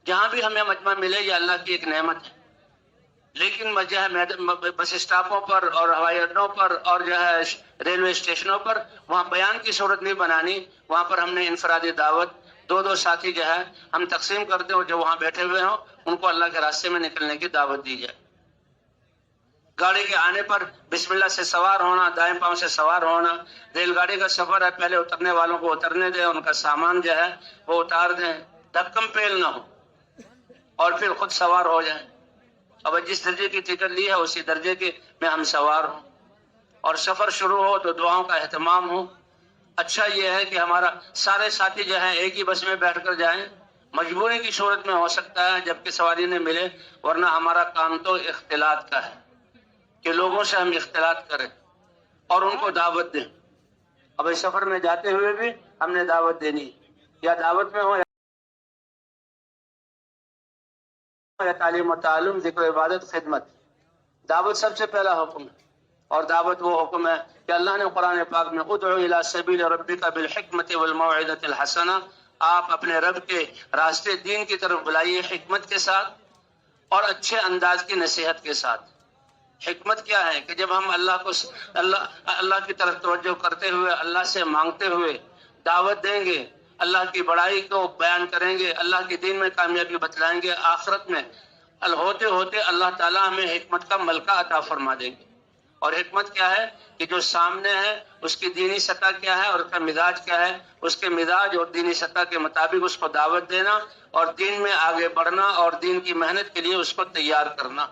جہاں بھی ہمیں مجمع ملے یہ اللہ کی ایک نعمت ہے. لیکن جو ہے بس اسٹاپوں پر اور ہوائی اڈوں پر اور جو ہے ریلوے اسٹیشنوں پر وہاں بیان کی صورت نہیں بنانی. وہاں پر ہم نے انفرادی دعوت دو ساتھی جو ہے ہم تقسیم کر دیں اور جو وہاں بیٹھے ہوئے ہوں ان کو اللہ کے راستے میں نکلنے کی دعوت دی جائے. گاڑی کے آنے پر بسم اللہ سے سوار ہونا، دائیں پاؤں سے سوار ہونا. ریل گاڑی کا سفر ہے، پہلے اترنے والوں کو اترنے دیں، ان کا سامان جو ہے وہ اتار دیں، دھکم پیل نہ ہو اور پھر خود سوار ہو جائیں. اب جس درجے کی ٹکٹ لی ہے اسی درجے کے میں ہم سوار ہوں. اور سفر شروع ہو تو دعاؤں کا اہتمام ہو. اچھا یہ ہے کہ ہمارا سارے ساتھی جو ہیں ایک ہی بس میں بیٹھ کر جائیں. مجبوری کی صورت میں ہو سکتا ہے جبکہ سواری نہ ملے، ورنہ ہمارا کام تو اختلاط کا ہے کہ لوگوں سے ہم اختلاط کریں اور ان کو دعوت دیں. اب اس سفر میں جاتے ہوئے بھی ہم نے دعوت دینی، یا دعوت میں ہو یا تعلیم و تعلم، ذکر و عبادت، خدمت. دعوت سب سے پہلا حکم ہے. اور دعوت وہ حکم ہے کہ اللہ نے قرآن پاک میں ادعو الی سبیل ربک بالحکمت والموعظۃ الحسنہ، آپ اپنے رب کے راستے دین کی طرف بلائیے حکمت کے ساتھ اور اچھے انداز کی نصیحت کے ساتھ. حکمت کیا ہے کہ جب ہم اللہ کی طرف توجہ کرتے ہوئے، اللہ سے مانگتے ہوئے دعوت دیں گے، اللہ کی بڑائی کو بیان کریں گے، اللہ کے دین میں کامیابی بتلائیں گے، آخرت میں ہوتے ہوتے اللہ تعالیٰ ہمیں حکمت کا ملکہ عطا فرما دیں گے۔ اور حکمت کیا ہے کہ جو سامنے ہے اس کی دینی سطح کیا ہے اور اس کا مزاج کیا ہے، اس کے مزاج اور دینی سطح کے مطابق اس کو دعوت دینا اور دین میں آگے بڑھنا اور دین کی محنت کے لیے اس کو تیار کرنا۔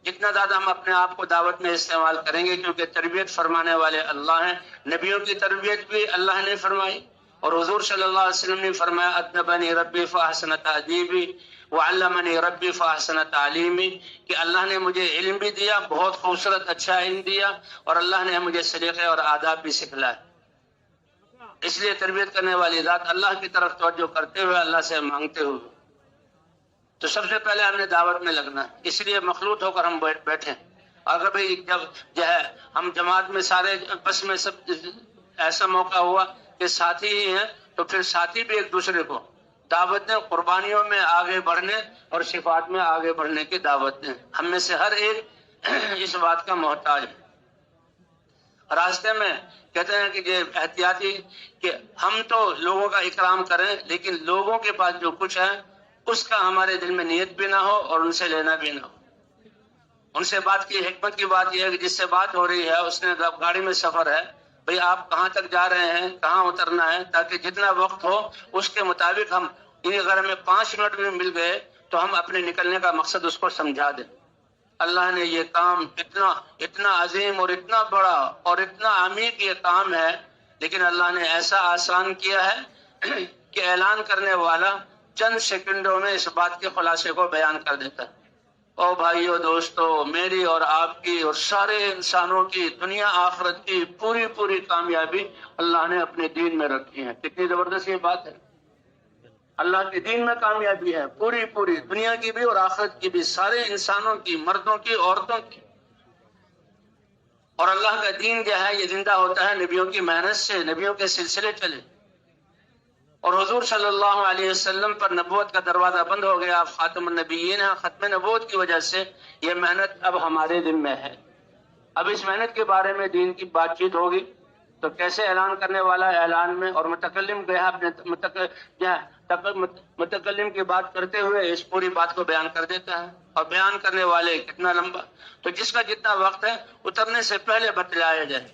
جتنا زیادہ ہم اپنے آپ کو دعوت میں استعمال کریں گے، کیونکہ تربیت فرمانے والے اللہ ہیں، نبیوں کی تربیت بھی اللہ نے فرمائی اور حضور صلی اللہ علیہ وسلم نے فرمایا ادبنی ربی فاحسن تأدیبی وعلمنی ربی فاحسن تعلیمی، کہ اللہ نے مجھے علم بھی دیا، بہت خوبصورت اچھا علم دیا، اور اللہ نے مجھے سلیقے اور آداب بھی سکھلائے۔ اس لیے تربیت کرنے والی ذات اللہ کی طرف توجہ کرتے ہوئے، اللہ سے مانگتے ہوئے، تو سب سے پہلے ہم نے دعوت میں لگنا ہے۔ اس لیے مخلوط ہو کر ہم بیٹھے، اگر بھئی جب جو ہے ہم جماعت میں سارے بس میں سب ایسا موقع ہوا کہ ساتھی ہی ہیں، تو پھر ساتھی بھی ایک دوسرے کو دعوت دیں، قربانیوں میں آگے بڑھنے اور شفاعت میں آگے بڑھنے کی دعوت دیں۔ ہم میں سے ہر ایک اس بات کا محتاج ہے۔ راستے میں کہتے ہیں کہ یہ احتیاطی کہ ہم تو لوگوں کا اکرام کریں، لیکن لوگوں کے پاس جو کچھ ہے اس کا ہمارے دل میں نیت بھی نہ ہو اور ان سے لینا بھی نہ ہو۔ ان سے بات کی حکمت کی بات یہ ہے کہ جس سے بات ہو رہی ہے اس نے گاڑی میں سفر ہے، بھئی آپ کہاں تک جا رہے ہیں، کہاں اترنا ہے، تاکہ جتنا وقت ہو اس کے مطابق ہم، اگر ہمیں 5 منٹ میں مل گئے تو ہم اپنے نکلنے کا مقصد اس کو سمجھا دیں۔ اللہ نے یہ کام اتنا عظیم اور اتنا بڑا اور اتنا عمیق یہ کام ہے، لیکن اللہ نے ایسا آسان کیا ہے کہ اعلان کرنے والا چند سیکنڈوں میں اس بات کے خلاصے کو بیان کر دیتا ہے۔ او بھائیو دوستو، میری اور آپ کی اور سارے انسانوں کی دنیا آخرت کی پوری کامیابی اللہ نے اپنے دین میں رکھی ہے۔ کتنی زبردست یہ بات ہے، اللہ کے دین میں کامیابی ہے، پوری دنیا کی بھی اور آخرت کی بھی، سارے انسانوں کی، مردوں کی، عورتوں کی۔ اور اللہ کا دین جو ہے یہ زندہ ہوتا ہے نبیوں کی محنت سے، نبیوں کے سلسلے چلے، اور حضور صلی اللہ علیہ وسلم پر نبوت کا دروازہ بند ہو گیا، آپ خاتم النبیین ہیں، ختم نبوت کی وجہ سے یہ محنت اب ہمارے دل میں ہے۔ اب اس محنت کے بارے میں دین کی بات چیت ہوگی تو کیسے اعلان کرنے والا ہے اعلان میں، اور متکلم گیا اپنے متکلم کی بات کرتے ہوئے اس پوری بات کو بیان کر دیتا ہے، اور بیان کرنے والے کتنا لمبا، تو جس کا جتنا وقت ہے اترنے سے پہلے بتلایا جائے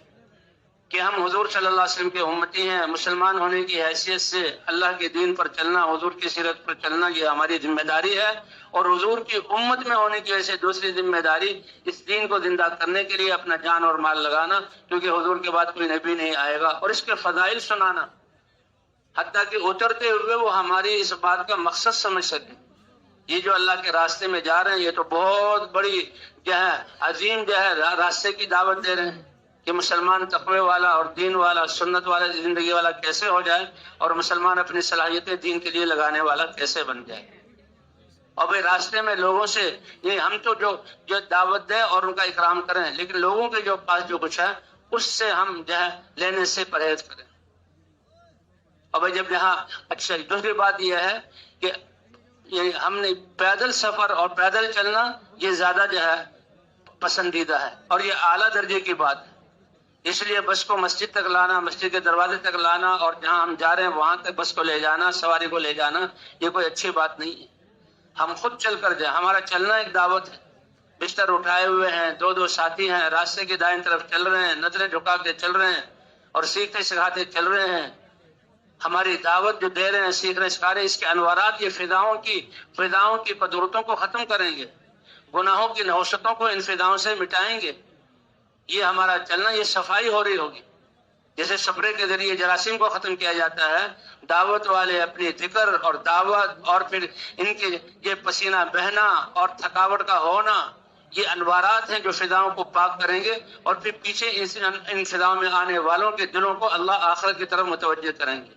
کہ ہم حضور صلی اللہ علیہ وسلم کے امتی ہیں، مسلمان ہونے کی حیثیت سے اللہ کے دین پر چلنا، حضور کی سیرت پر چلنا یہ ہماری ذمہ داری ہے، اور حضور کی امت میں ہونے کی وجہ سے دوسری ذمہ داری اس دین کو زندہ کرنے کے لیے اپنا جان اور مال لگانا، کیونکہ حضور کے بعد کوئی نبی نہیں آئے گا، اور اس کے فضائل سنانا، حتیٰ کہ اترتے ہوئے وہ ہماری اس بات کا مقصد سمجھ سکے۔ یہ جو اللہ کے راستے میں جا رہے ہیں یہ تو بہت بڑی جو ہے عظیم جو ہے راستے کی دعوت دے رہے ہیں کہ مسلمان تقوی والا اور دین والا، سنت والا زندگی والا کیسے ہو جائے، اور مسلمان اپنی صلاحیتیں دین کے لیے لگانے والا کیسے بن جائے۔ اور بھائی راستے میں لوگوں سے یہ ہم تو جو دعوت دیں اور ان کا اکرام کریں، لیکن لوگوں کے جو پاس جو کچھ ہے اس سے ہم جو ہے لینے سے پرہیز کریں۔ اور بھائی جب یہاں اچھا دوسری بات یہ ہے کہ ہم نے پیدل سفر اور پیدل چلنا یہ زیادہ جو ہے پسندیدہ ہے، اور یہ اعلیٰ درجے کی بات ہے۔ اس لیے بس کو مسجد تک لانا، مسجد کے دروازے تک لانا، اور جہاں ہم جا رہے ہیں وہاں تک بس کو لے جانا، سواری کو لے جانا، یہ کوئی اچھی بات نہیں ہے۔ ہم خود چل کر جائیں، ہمارا چلنا ایک دعوت ہے۔ بستر اٹھائے ہوئے ہیں، دو ساتھی ہیں، راستے کی دائیں طرف چل رہے ہیں، نظریں جھکا کے چل رہے ہیں اور سیکھتے سکھاتے چل رہے ہیں۔ ہماری دعوت جو دے رہے ہیں، سیکھ رہے سکھا رہے ہیں، اس کے انوارات یہ فضاؤں کی قدرتوں کو ختم کریں گے، گناہوں کی نحوستوں کو ان فضاؤں سے مٹائیں گے۔ یہ ہمارا چلنا، یہ صفائی ہو رہی ہوگی، جیسے سپرے کے ذریعے جراثیم کو ختم کیا جاتا ہے۔ دعوت والے اپنی ذکر اور دعوت اور پھر ان کے یہ پسینہ بہنا اور تھکاوٹ کا ہونا، یہ انوارات ہیں جو فضاؤں کو پاک کریں گے، اور پھر پیچھے ان فضاؤں میں آنے والوں کے دلوں کو اللہ آخرت کی طرف متوجہ کریں گے۔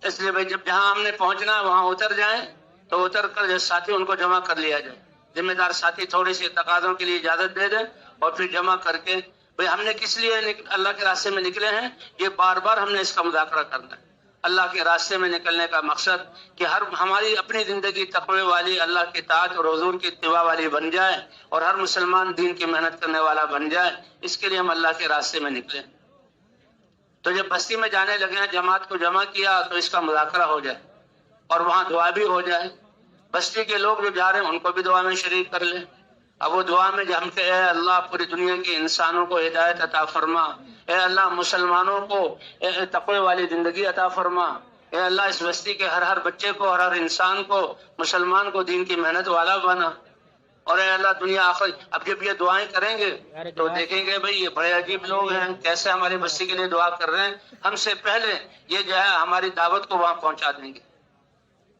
اس لیے بھائی جب جہاں ہم نے پہنچنا ہے وہاں اتر جائیں، تو اتر کر جو ساتھی ان کو جمع کر لیا جائے، ذمہ دار ساتھی تھوڑی سی تقاضوں کے لیے اجازت دے دیں، اور پھر جمع کر کے بھئی ہم نے کس لیے اللہ کے راستے میں نکلے ہیں، یہ بار بار ہم نے اس کا مذاکرہ کرنا ہے۔ اللہ کے راستے میں نکلنے کا مقصد کہ ہماری اپنی زندگی تقوی والی، اللہ کی اطاعت اور حضور کی اتباع والی بن جائے، اور ہر مسلمان دین کی محنت کرنے والا بن جائے، اس کے لیے ہم اللہ کے راستے میں نکلیں۔ تو جب بستی میں جانے لگے ہیں جماعت کو جمع کیا تو اس کا مذاکرہ ہو جائے اور وہاں دعا بھی ہو جائے. بستی کے لوگ جو جا رہے ہیں ان کو بھی دعا میں شریک کر لیں. اب وہ دعا میں جو ہم کہ اے اللہ پوری دنیا کے انسانوں کو ہدایت عطا فرما، اے اللہ مسلمانوں کو تقوی والی زندگی عطا فرما، اے اللہ اس بستی کے ہر بچے کو، ہر انسان کو، مسلمان کو دین کی محنت والا بنا، اور اے اللہ دنیا آخر. اب جب یہ دعائیں کریں گے تو دیکھیں گے بھئی یہ بڑے عجیب لوگ ہیں، کیسے ہماری بستی کے لیے دعا کر رہے ہیں. ہم سے پہلے یہ جو ہے ہماری دعوت کو وہاں پہنچا دیں گے.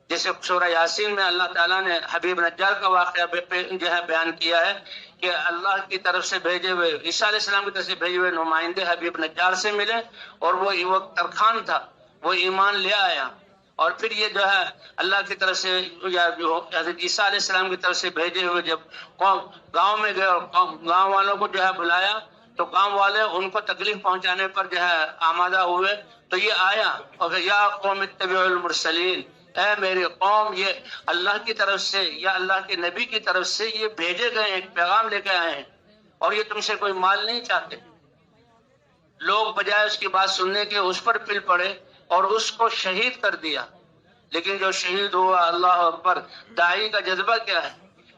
جیسے سورہ یاسین میں اللہ تعالیٰ نے حبیب نجار کا واقعہ جو ہے بیان کیا ہے کہ اللہ کی طرف سے بھیجے ہوئے، عیسیٰ علیہ السلام کی طرف سے بھیجے ہوئے نمائندے حبیب نجار سے ملے اور وہ ترخان تھا، وہ ایمان لے آیا. اور پھر یہ جو ہے اللہ کی طرف سے یا جو حضرت عیسیٰ علیہ السلام کی طرف سے بھیجے ہوئے جب گاؤں میں گئے اور گاؤں والوں کو جو ہے بلایا تو گاؤں والے ان کو تکلیف پہنچانے پر جو ہے آمادہ ہوئے. تو یہ آیا اور یا قوم اتبعوا المرسلین، اے میری قوم یہ اللہ کی طرف سے یا اللہ کے نبی کی طرف سے یہ بھیجے گئے ایک پیغام لے کے آئے ہیں اور یہ تم سے کوئی مال نہیں چاہتے. لوگ بجائے اس کی بات سننے کے اس پر پل پڑے اور اس کو شہید کر دیا. لیکن جو شہید ہوا، اللہ اکبر، داعی کا جذبہ کیا ہے،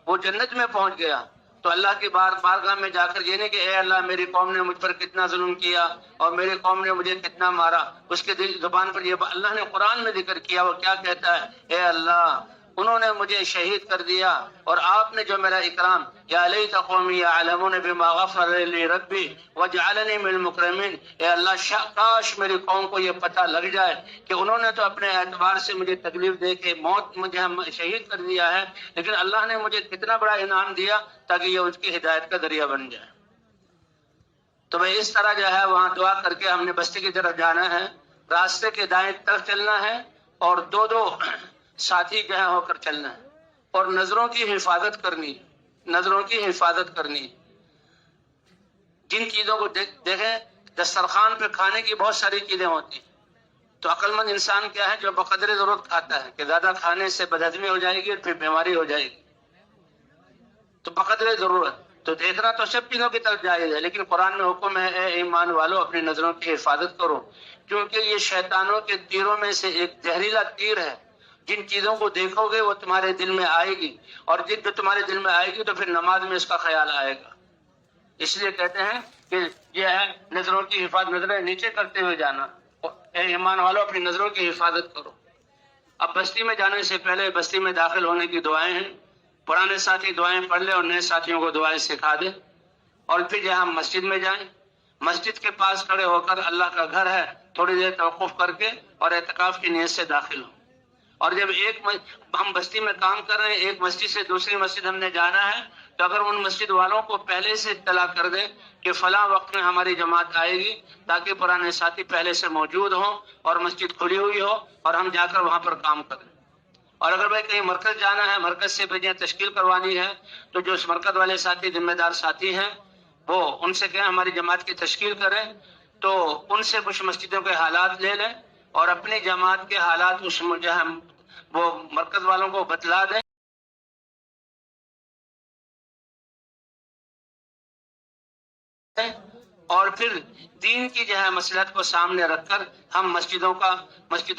وہ جنت میں پہنچ گیا. تو اللہ کی بارگاہ میں جا کر یہ نہیں کہ اے اللہ میری قوم نے مجھ پر کتنا ظلم کیا اور میری قوم نے مجھے کتنا مارا. اس کے زبان پر یہ اللہ نے قرآن میں ذکر کیا. وہ کیا کہتا ہے، اے اللہ انہوں نے مجھے شہید کر دیا اور آپ نے جو میرا اکرام، یا لیت قومی یعلمون بما غفر لی ربی وجعلنی من المکرمین، اے اللہ کاش میری قوم کو یہ پتہ لگ جائے کہ انہوں نے تو اپنے اعتبار سے مجھے تکلیف دے کے موت مجھے شہید کر دیا ہے، لیکن اللہ نے مجھے کتنا بڑا انعام دیا تاکہ یہ اس کی ہدایت کا ذریعہ بن جائے. تو میں اس طرح جو ہے وہاں دعا کر کے ہم نے بستی کی طرف جانا ہے. راستے کے دائیں طرف چلنا ہے اور دو ساتھی جو ہے ہو کر چلنا ہے اور نظروں کی حفاظت کرنی، نظروں کی حفاظت کرنی. جن چیزوں کو دیکھیں دسترخوان پہ کھانے کی بہت ساری چیزیں ہوتی ہیں، تو عقل مند انسان کیا ہے جو بقدر ضرورت کھاتا ہے کہ زیادہ کھانے سے بدہضمی ہو جائے گی اور پھر بیماری ہو جائے گی. تو بقدر ضرورت تو دیکھنا تو سب چیزوں کی طرف جائز ہے، لیکن قرآن میں حکم ہے اے ایمان والو اپنی نظروں کی حفاظت کرو، کیونکہ یہ شیطانوں کے تیروں میں سے ایک زہریلا تیر ہے. جن چیزوں کو دیکھو گے وہ تمہارے دل میں آئے گی اور جو تمہارے دل میں آئے گی تو پھر نماز میں اس کا خیال آئے گا. اس لیے کہتے ہیں کہ یہ ہے نظروں کی حفاظت، نظریں نیچے کرتے ہوئے جانا. اے ایمان والو اپنی نظروں کی حفاظت کرو. اب بستی میں جانے سے پہلے بستی میں داخل ہونے کی دعائیں ہیں. پرانے ساتھی دعائیں پڑھ لے اور نئے ساتھیوں کو دعائیں سکھا دے. اور پھر جہاں ہم مسجد میں جائیں، مسجد کے پاس کھڑے ہو کر اللہ کا گھر ہے تھوڑی دیر توقف کر کے اور اعتکاف کی نیت سے داخل ہوں. اور جب ہم بستی میں کام کر رہے ہیں، ایک مسجد سے دوسری مسجد ہم نے جانا ہے، تو اگر ان مسجد والوں کو پہلے سے اطلاع کر دیں کہ فلاں وقت میں ہماری جماعت آئے گی، تاکہ پرانے ساتھی پہلے سے موجود ہوں اور مسجد کھلی ہوئی ہو اور ہم جا کر وہاں پر کام کریں. اور اگر بھائی کہیں مرکز جانا ہے، مرکز سے بجیں تشکیل کروانی ہے، تو جو اس مرکز والے ساتھی ذمہ دار ساتھی ہیں وہ ان سے کہیں ہماری جماعت کی تشکیل کریں، تو ان سے کچھ مسجدوں کے حالات لے لیں اور اپنی جماعت کے حالات اس جو ہے وہ مرکز والوں کو بتلا دیں. اور پھر دین کی جو ہے مصلحت کو سامنے رکھ کر ہم مسجدوں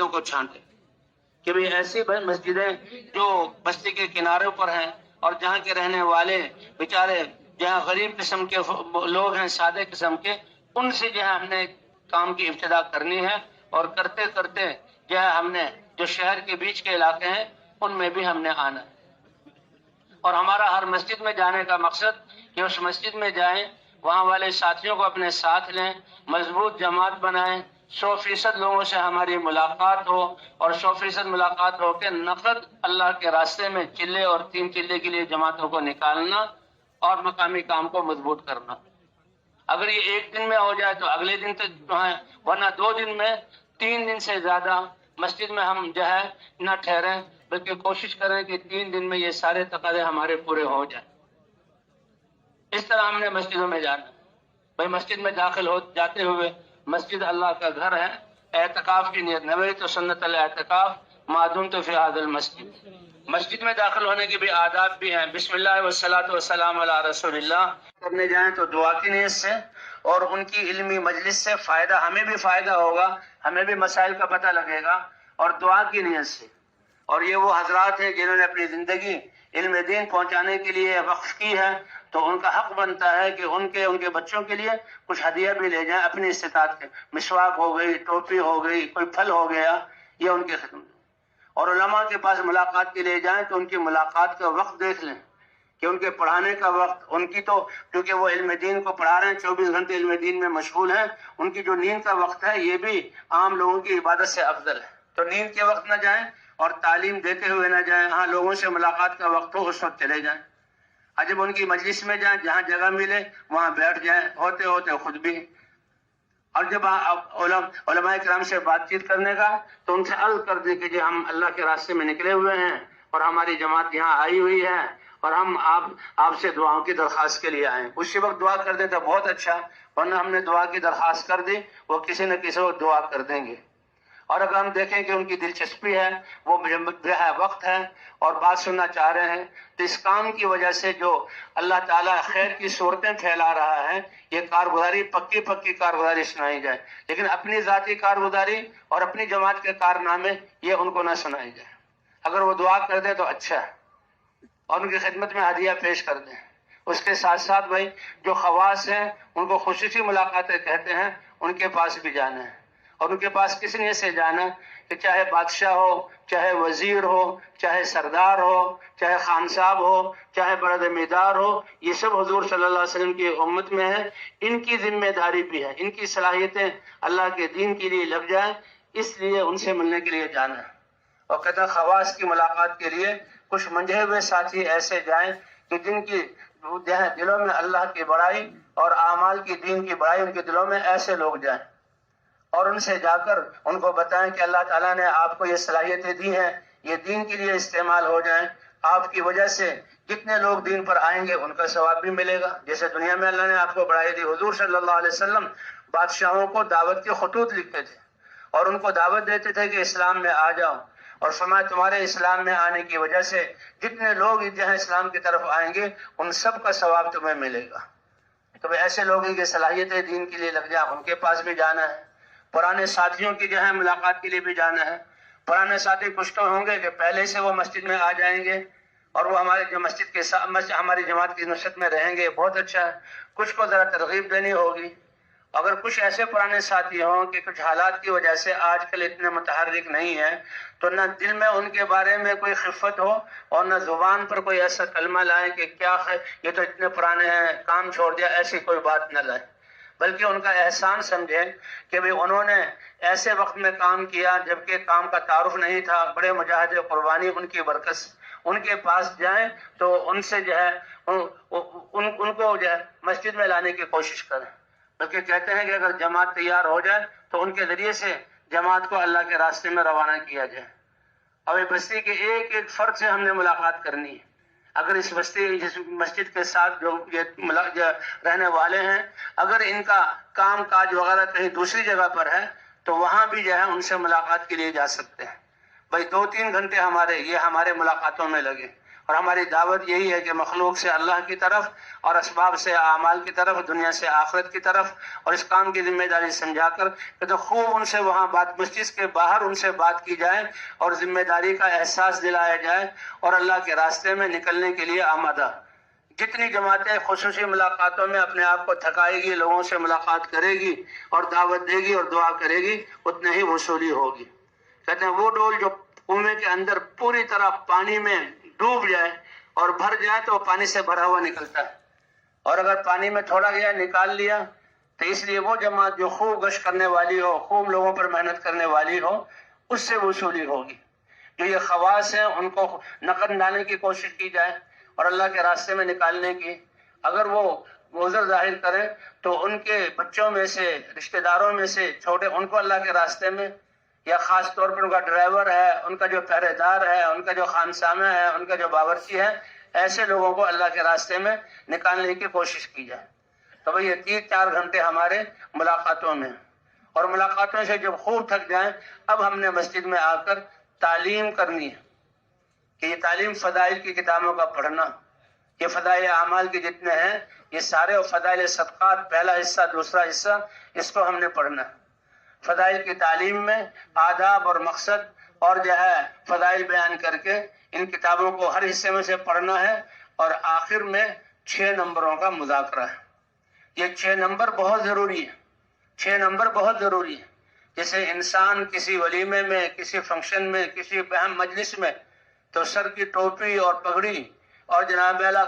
کو چھانٹیں کہ بھی ایسی مسجدیں جو بستی کے کناروں پر ہیں اور جہاں کے رہنے والے بیچارے جہاں غریب قسم کے لوگ ہیں، سادے قسم کے، ان سے جو ہے ہم نے کام کی ابتدا کرنی ہے. اور کرتے کرتے جو ہے ہم نے جو شہر کے بیچ کے علاقے ہیں ان میں بھی ہم نے آنا ہے. اور ہمارا ہر مسجد میں جانے کا مقصد کہ اس مسجد میں جائیں، وہاں والے ساتھیوں کو اپنے ساتھ لیں، مضبوط جماعت بنائیں، 100% لوگوں سے ہماری ملاقات ہو اور 100% ملاقات ہو کے نقد اللہ کے راستے میں چلے اور 3 چلے کے لیے جماعتوں کو نکالنا اور مقامی کام کو مضبوط کرنا. اگر یہ ایک دن میں ہو جائے تو اگلے دن تک جو ہے، ورنہ 2 دن میں 3 دن سے زیادہ مسجد میں ہم جو ہے نہ ٹھہریں، بلکہ کوشش کریں کہ 3 دن میں یہ سارے تقاضے ہمارے پورے ہو جائیں. اس طرح ہم نے مسجدوں میں جانا. بھائی مسجد میں داخل ہو جاتے ہوئے مسجد اللہ کا گھر ہے، اعتکاف کی نیت نویت سنت الاعتکاف ما دمت فی ھذا المسجد، مسجد میں داخل ہونے کے بھی آداب بھی ہیں. بسم اللہ والصلاۃ والسلام علی رسول اللہ کرنے جائیں تو دعا کی نیت سے اور ان کی علمی مجلس سے فائدہ، ہمیں بھی فائدہ ہوگا، ہمیں بھی مسائل کا پتہ لگے گا، اور دعا کی نیت سے. اور یہ وہ حضرات ہیں جنہوں نے اپنی زندگی علم دین پہنچانے کے لیے وقف کی ہے، تو ان کا حق بنتا ہے کہ ان کے بچوں کے لیے کچھ ہدیہ بھی لے جائیں اپنی استطاعت کے. مسواک ہو گئی، ٹوپی ہو گئی، کوئی پھل ہو گیا، یہ ان کی خدمت. اور علماء کے پاس ملاقات کے لیے جائیں تو ان کی ملاقات کا وقت دیکھ لیں کہ ان کے پڑھانے کا وقت، ان کی تو کیونکہ وہ علم دین کو پڑھا رہے ہیں، 24 گھنٹے علم دین میں مشغول ہیں، ان کی جو نیند کا وقت ہے یہ بھی عام لوگوں کی عبادت سے افضل ہے. تو نیند کے وقت نہ جائیں اور تعلیم دیتے ہوئے نہ جائیں. ہاں لوگوں سے ملاقات کا وقت ہو اس وقت چلے جائیں. جب ان کی مجلس میں جائیں، جہاں جگہ ملے وہاں بیٹھ جائیں، ہوتے ہوتے خود بھی. اور جب علماء کرام سے بات چیت کرنے کا تو ان سے عرض کر دیں کہ جی ہم اللہ کے راستے میں نکلے ہوئے ہیں اور ہماری جماعت یہاں آئی ہوئی ہے اور ہم آپ سے دعاؤں کی درخواست کے لیے آئے. اسی وقت دعا کر دیں تو بہت اچھا، ورنہ ہم نے دعا کی درخواست کر دی، وہ کسی نہ کسی وقت دعا کر دیں گے. اور اگر ہم دیکھیں کہ ان کی دلچسپی ہے، وہ وقت ہے اور بات سننا چاہ رہے ہیں، تو اس کام کی وجہ سے جو اللہ تعالیٰ خیر کی صورتیں پھیلا رہا ہے، یہ کارگزاری پکی کارگزاری سنائی جائے. لیکن اپنی ذاتی کارگزاری اور اپنی جماعت کے کارنامے یہ ان کو نہ سنائی جائے. اگر وہ دعا کر دے تو اچھا ہے اور ان کی خدمت میں ہدیہ پیش کر دیں. اس کے ساتھ ساتھ بھائی جو خواص ہیں ان کو خصوصی ملاقاتیں کہتے ہیں، ان کے پاس بھی جانا ہے. اور ان کے پاس کس نیت سے جانا کہ چاہے بادشاہ ہو، چاہے وزیر ہو، چاہے سردار ہو، چاہے خان صاحب ہو، چاہے بڑا زمیندار ہو، یہ سب حضور صلی اللہ علیہ وسلم کی امت میں ہے. ان کی ذمہ داری بھی ہے، ان کی صلاحیتیں اللہ کے دین کے لیے لگ جائیں، اس لیے ان سے ملنے کے لیے جانا ہے. اور کہتے ہیں خواص کی ملاقات کے لیے کچھ منجھے ہوئے ساتھی ایسے جائیں کہ جن کی دلوں میں اللہ کی بڑائی اور اعمال کی دین کی بڑائی ان کے دلوں میں ایسے لوگ جائیں اور ان سے جا کر ان کو بتائیں کہ اللہ تعالیٰ نے آپ کو یہ صلاحیتیں دی ہیں، یہ دین کے لیے استعمال ہو جائیں. آپ کی وجہ سے جتنے لوگ دین پر آئیں گے ان کا ثواب بھی ملے گا. جیسے دنیا میں اللہ نے آپ کو بڑھائی دی، حضور صلی اللہ علیہ وسلم بادشاہوں کو دعوت کے خطوط لکھتے تھے اور ان کو دعوت دیتے تھے کہ اسلام میں آ جاؤ، اور فرمایا تمہارے اسلام میں آنے کی وجہ سے جتنے لوگ جہاں اسلام کی طرف آئیں گے ان سب کا ثواب تمہیں ملے گا. تو ایسے لوگوں کی صلاحیتیں دین کے لیے لگ جائیں، ان کے پاس بھی جانا ہے. پرانے ساتھیوں کی جو ہے ملاقات کے لیے بھی جانا ہے. پرانے ساتھی کچھ تو ہوں گے کہ پہلے سے وہ مسجد میں آ جائیں گے اور وہ ہمارے جو مسجد کے ساتھ ہماری جماعت کی نصرت میں رہیں گے، بہت اچھا ہے. کچھ کو ذرا ترغیب دینی ہوگی. اگر کچھ ایسے پرانے ساتھی ہوں کہ کچھ حالات کی وجہ سے آج کل اتنے متحرک نہیں ہیں، تو نہ دل میں ان کے بارے میں کوئی خفت ہو اور نہ زبان پر کوئی ایسا کلمہ لائیں کہ کیا ہے یہ تو اتنے پرانے ہیں، کام چھوڑ دیا، ایسی کوئی بات نہ لائیں. بلکہ ان کا احسان سمجھیں کہ بھی انہوں نے ایسے وقت میں کام کیا جبکہ کام کا تعارف نہیں تھا، بڑے مجاہد قربانی ان کی برکت. ان کے پاس جائیں تو ان سے جو ہے ان کو جو ہے مسجد میں لانے کی کوشش کریں. بلکہ کہتے ہیں کہ اگر جماعت تیار ہو جائے تو ان کے ذریعے سے جماعت کو اللہ کے راستے میں روانہ کیا جائے. اور بستی کے ایک ایک فرد سے ہم نے ملاقات کرنی ہے. اگر اس بستی جس مسجد کے ساتھ جو رہنے والے ہیں، اگر ان کا کام کاج وغیرہ کہیں دوسری جگہ پر ہے تو وہاں بھی جو ہے ان سے ملاقات کے لیے جا سکتے ہیں. بھائی 2-3 گھنٹے ہمارے ملاقاتوں میں لگے. اور ہماری دعوت یہی ہے کہ مخلوق سے اللہ کی طرف اور اسباب سے اعمال کی طرف، دنیا سے آخرت کی طرف، اور اس کام کی ذمہ داری سمجھا کر کہ تو خوب ان سے وہاں مسجد کے باہر ان سے بات کی جائے اور ذمہ داری کا احساس دلایا جائے اور اللہ کے راستے میں نکلنے کے لیے آمادہ. جتنی جماعتیں خصوصی ملاقاتوں میں اپنے آپ کو تھکائے گی، لوگوں سے ملاقات کرے گی اور دعوت دے گی اور دعا کرے گی، اتنے ہی وصولی ہوگی. کہتے ہیں وہ ڈول جو کنویں کے اندر پوری طرح پانی میں ڈوب جائے اور بھر جائے تو پانی سے بھرا ہوا نکلتا ہے، اور اگر پانی میں تھوڑا گیا نکال لیا تو اس لیے وہ جماعت جو خوب گشت کرنے والی ہو، خوب لوگوں پر محنت کرنے والی ہو، اس سے وصولی ہوگی. جو یہ خواص ہیں ان کو نقد ڈالنے کی کوشش کی جائے اور اللہ کے راستے میں نکالنے کی. اگر وہ عذر ظاہر کریں تو ان کے بچوں میں سے، رشتہ داروں میں سے چھوٹے، ان کو اللہ کے راستے میں، یا خاص طور پر ان کا ڈرائیور ہے، ان کا جو پہرے دار ہے، ان کا جو خانسامہ ہے، ان کا جو باورچی ہے، ایسے لوگوں کو اللہ کے راستے میں نکالنے کی کوشش کی جائے. تو بھئی یہ 3-4 گھنٹے ہمارے ملاقاتوں میں، اور ملاقاتوں سے جب خوب تھک جائیں اب ہم نے مسجد میں آ کر تعلیم کرنی ہے. کہ یہ تعلیم فضائل کی کتابوں کا پڑھنا، یہ فضائل اعمال کے جتنے ہیں یہ سارے، فضائل صدقات پہلا حصہ دوسرا حصہ، اس کو ہم نے پڑھنا ہے۔ فضائل کی تعلیم میں آداب اور مقصد اور جو ہے فضائل بیان کر کے ان کتابوں کو ہر حصے میں سے پڑھنا ہے، اور آخر میں 6 نمبروں کا مذاکرہ ہے۔ یہ 6 نمبر بہت ضروری ہے، 6 نمبر بہت ضروری ہے۔ جیسے انسان کسی ولیمے میں، کسی فنکشن میں، کسی اہم مجلس میں تو سر کی ٹوپی اور پگڑی اور جناب اعلیٰ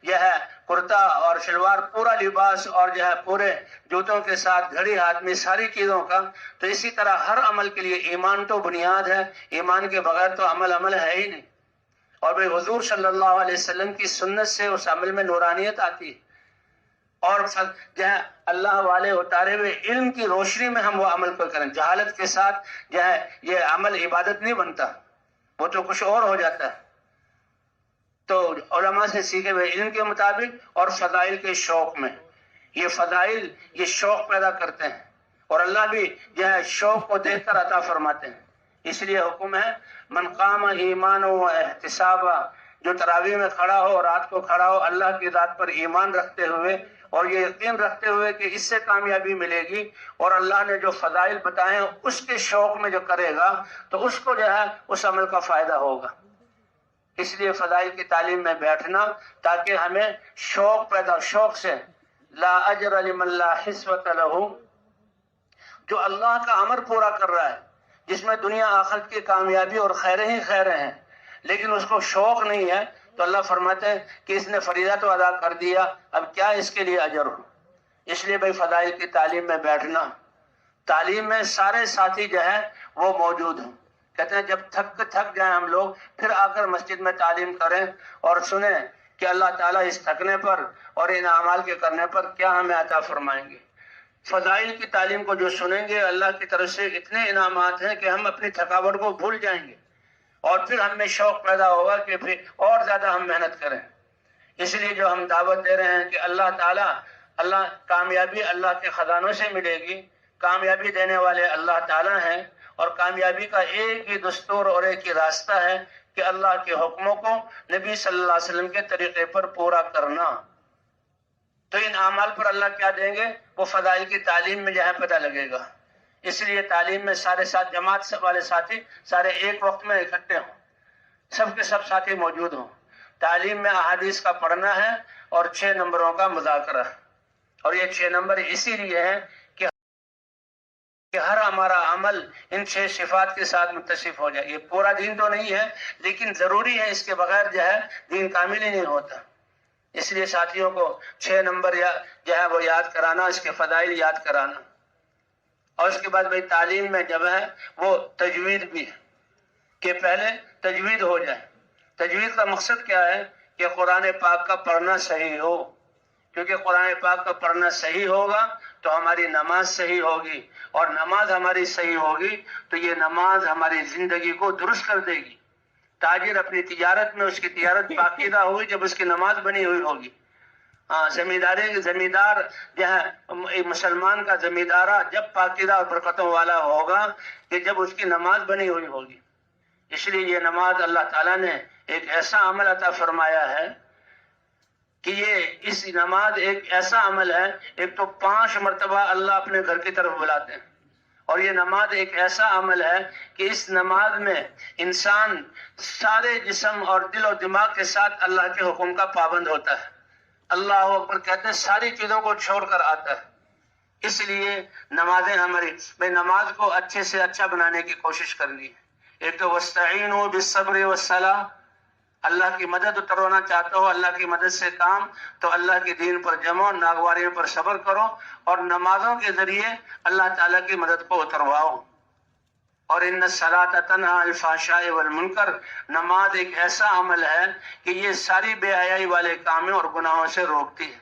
یہ ہے کرتا اور شلوار، پورا لباس، اور جو ہے پورے جوتوں کے ساتھ گھڑی ہاتھ میں، ساری چیزوں کا، تو اسی طرح ہر عمل کے لیے ایمان تو بنیاد ہے، ایمان کے بغیر تو عمل ہے ہی نہیں۔ اور بھائی حضور صلی اللہ علیہ وسلم کی سنت سے اس عمل میں نورانیت آتی ہے، اور جو ہے اللہ والے اتارے ہوئے علم کی روشنی میں ہم وہ عمل کو کریں۔ جہالت کے ساتھ جو ہے یہ عمل عبادت نہیں بنتا، وہ تو کچھ اور ہو جاتا ہے۔ تو علماء سے سیکھے ہوئے علم کے مطابق اور فضائل کے شوق میں، یہ فضائل یہ شوق پیدا کرتے ہیں، اور اللہ بھی جو ہے شوق کو دیکھ کر عطا فرماتے ہیں۔ اس لیے حکم ہے من قام ایمان و احتسابا، جو تراویح میں کھڑا ہو، رات کو کھڑا ہو اللہ کی ذات پر ایمان رکھتے ہوئے اور یہ یقین رکھتے ہوئے کہ اس سے کامیابی ملے گی، اور اللہ نے جو فضائل بتائے ہیں اس کے شوق میں جو کرے گا تو اس کو جو ہے اس عمل کا فائدہ ہوگا۔ اس لیے فضائل کی تعلیم میں بیٹھنا تاکہ ہمیں شوق پیدا، شوق سے لا اجر لمن لا حسوۃ لہ، جو اللہ کا امر پورا کر رہا ہے، جس میں دنیا آخرت کی کامیابی اور خیریں ہی خیریں ہیں، لیکن اس کو شوق نہیں ہے، تو اللہ فرماتے ہیں کہ اس نے فریضہ تو ادا کر دیا، اب کیا اس کے لیے اجر ہو۔ اس لیے بھائی فضائل کی تعلیم میں بیٹھنا، تعلیم میں سارے ساتھی جو ہے وہ موجود ہوں۔ کہتے ہیں جب تھک جائیں ہم لوگ، پھر آ کر مسجد میں تعلیم کریں اور سنیں کہ اللہ تعالیٰ اس تھکنے پر اور ان اعمال کے کرنے پر کیا ہمیں عطا فرمائیں گے۔ فضائل کی تعلیم کو جو سنیں گے، اللہ کی طرف سے اتنے انعامات ہیں کہ ہم اپنی تھکاوٹ کو بھول جائیں گے، اور پھر ہم میں شوق پیدا ہوگا کہ پھر اور زیادہ ہم محنت کریں۔ اس لیے جو ہم دعوت دے رہے ہیں کہ اللہ تعالیٰ، اللہ کامیابی اللہ کے خزانوں سے ملے گی، کامیابی دینے والے اللہ تعالیٰ ہیں، اور کامیابی کا ایک ہی دستور اور ایک ہی راستہ ہے کہ اللہ کے حکموں کو نبی صلی اللہ علیہ وسلم کے طریقے پر پورا کرنا۔ تو ان اعمال پر اللہ کیا دیں گے وہ فضائل کی تعلیم میں جو ہے پتہ لگے گا۔ اس لیے تعلیم میں سارے ساتھ جماعت والے ساتھی سارے ایک وقت میں اکٹھے ہوں، سب کے سب ساتھی موجود ہوں۔ تعلیم میں احادیث کا پڑھنا ہے اور 6 نمبروں کا مذاکرہ، اور یہ 6 نمبر اسی لیے ہیں کہ ہر ہمارا عمل ان 6 صفات کے ساتھ متصف ہو جائے۔ یہ پورا دین تو نہیں ہے لیکن ضروری ہے، اس کے بغیر جو ہے دین کامل ہی نہیں ہوتا۔ اس لیے ساتھیوں کو 6 نمبر جو ہے وہ یاد کرانا، اس کے فضائل یاد کرانا، اور اس کے بعد بھائی تعلیم میں جب ہے وہ تجوید بھی ہے کہ پہلے تجوید ہو جائے۔ تجوید کا مقصد کیا ہے کہ قرآن پاک کا پڑھنا صحیح ہو، کیونکہ قرآن پاک کا پڑھنا صحیح ہوگا تو ہماری نماز صحیح ہوگی، اور نماز ہماری صحیح ہوگی تو یہ نماز ہماری زندگی کو درست کر دے گی۔ تاجر اپنی تجارت میں، اس کی تجارت پاکیزہ ہوگی جب اس کی نماز بنی ہوئی ہوگی۔ زمیندار جو ہے مسلمان کا زمیندارہ جب پاکیزہ اور برکتوں والا ہوگا کہ جب اس کی نماز بنی ہوئی ہوگی۔ اس لیے یہ نماز اللہ تعالیٰ نے ایک ایسا عمل عطا فرمایا ہے کہ یہ اس نماز ایک ایسا عمل ہے، ایک تو 5 مرتبہ اللہ اپنے گھر کی طرف بلاتے ہیں، اور یہ نماز ایک ایسا عمل ہے کہ اس نماز میں انسان سارے جسم اور دل و دماغ کے ساتھ اللہ کے حکم کا پابند ہوتا ہے۔ اللہ اکبر کہتے ہیں ساری چیزوں کو چھوڑ کر آتا ہے۔ اس لیے نمازیں ہماری بھائی نماز کو اچھے سے اچھا بنانے کی کوشش کرنی ہے۔ ایک تو وَاسْتَعِينُوا بِالصَّبْرِ وَالصَّلَاةِ، اللہ کی مدد اتروانا چاہتے ہو، اللہ کی مدد سے کام، تو اللہ کے دین پر جمو، ناگواریوں پر صبر کرو، اور نمازوں کے ذریعے اللہ تعالیٰ کی مدد کو اترواؤ۔ اور ان الصلاۃ تنہی عن الفحشاء والمنکر، نماز ایک ایسا عمل ہے کہ یہ ساری بے حیائی والے کاموں اور گناہوں سے روکتی ہے۔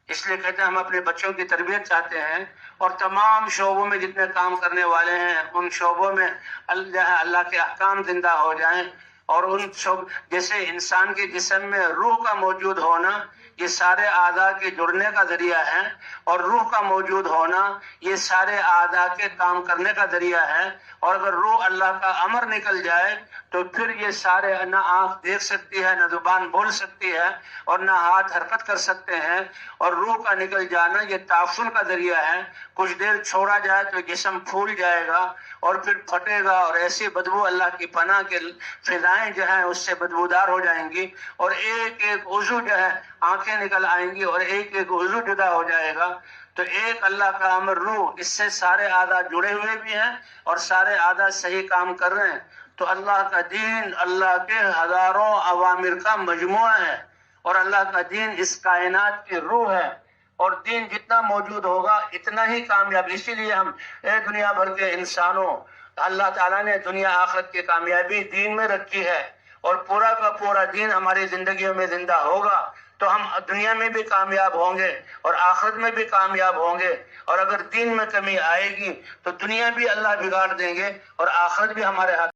اس لیے کہتے ہیں ہم اپنے بچوں کی تربیت چاہتے ہیں، اور تمام شعبوں میں جتنے کام کرنے والے ہیں ان شعبوں میں اللہ کے احکام زندہ ہو جائیں، اور ان سب جیسے انسان کے جسم میں روح کا موجود ہونا یہ سارے اعضاء کے جڑنے کا ذریعہ ہے، اور روح کا موجود ہونا یہ سارے اعضاء کے کام کرنے کا ذریعہ ہے، اور اگر روح اللہ کا امر نکل جائے تو پھر یہ سارے نہ آنکھ دیکھ سکتی ہے، نہ زبان بول سکتی ہے، اور نہ ہاتھ حرکت کر سکتے ہیں، اور روح کا نکل جانا یہ تعفن کا ذریعہ ہے۔ کچھ دیر چھوڑا جائے تو جسم پھول جائے گا اور پھر پھٹے گا، اور ایسی بدبو اللہ کی پناہ کے فضائیں جو ہیں اس سے بدبودار ہو جائیں گی، اور ایک ایک عضو جو ہے آنکھیں نکل آئیں گی اور ایک ایک عضو جدا ہو جائے گا۔ تو ایک اللہ کا امر روح، اس سے سارے اعضاء جڑے ہوئے بھی ہیں اور سارے اعضاء صحیح کام کر رہے ہیں۔ تو اللہ کا دین اللہ کے ہزاروں اوامر کا مجموعہ ہے، اور اللہ کا دین اس کائنات کی روح ہے، اور دین جتنا موجود ہوگا اتنا ہی کامیاب۔ اسی لیے ہم دنیا بھر کے انسانوں، اللہ تعالیٰ نے دنیا آخرت کی کامیابی دین میں رکھی ہے، اور پورا کا پورا دین ہماری زندگیوں میں زندہ ہوگا تو ہم دنیا میں بھی کامیاب ہوں گے اور آخرت میں بھی کامیاب ہوں گے۔ اور اگر دین میں کمی آئے گی تو دنیا بھی اللہ بگاڑ دیں گے اور آخرت بھی ہمارے ہاتھ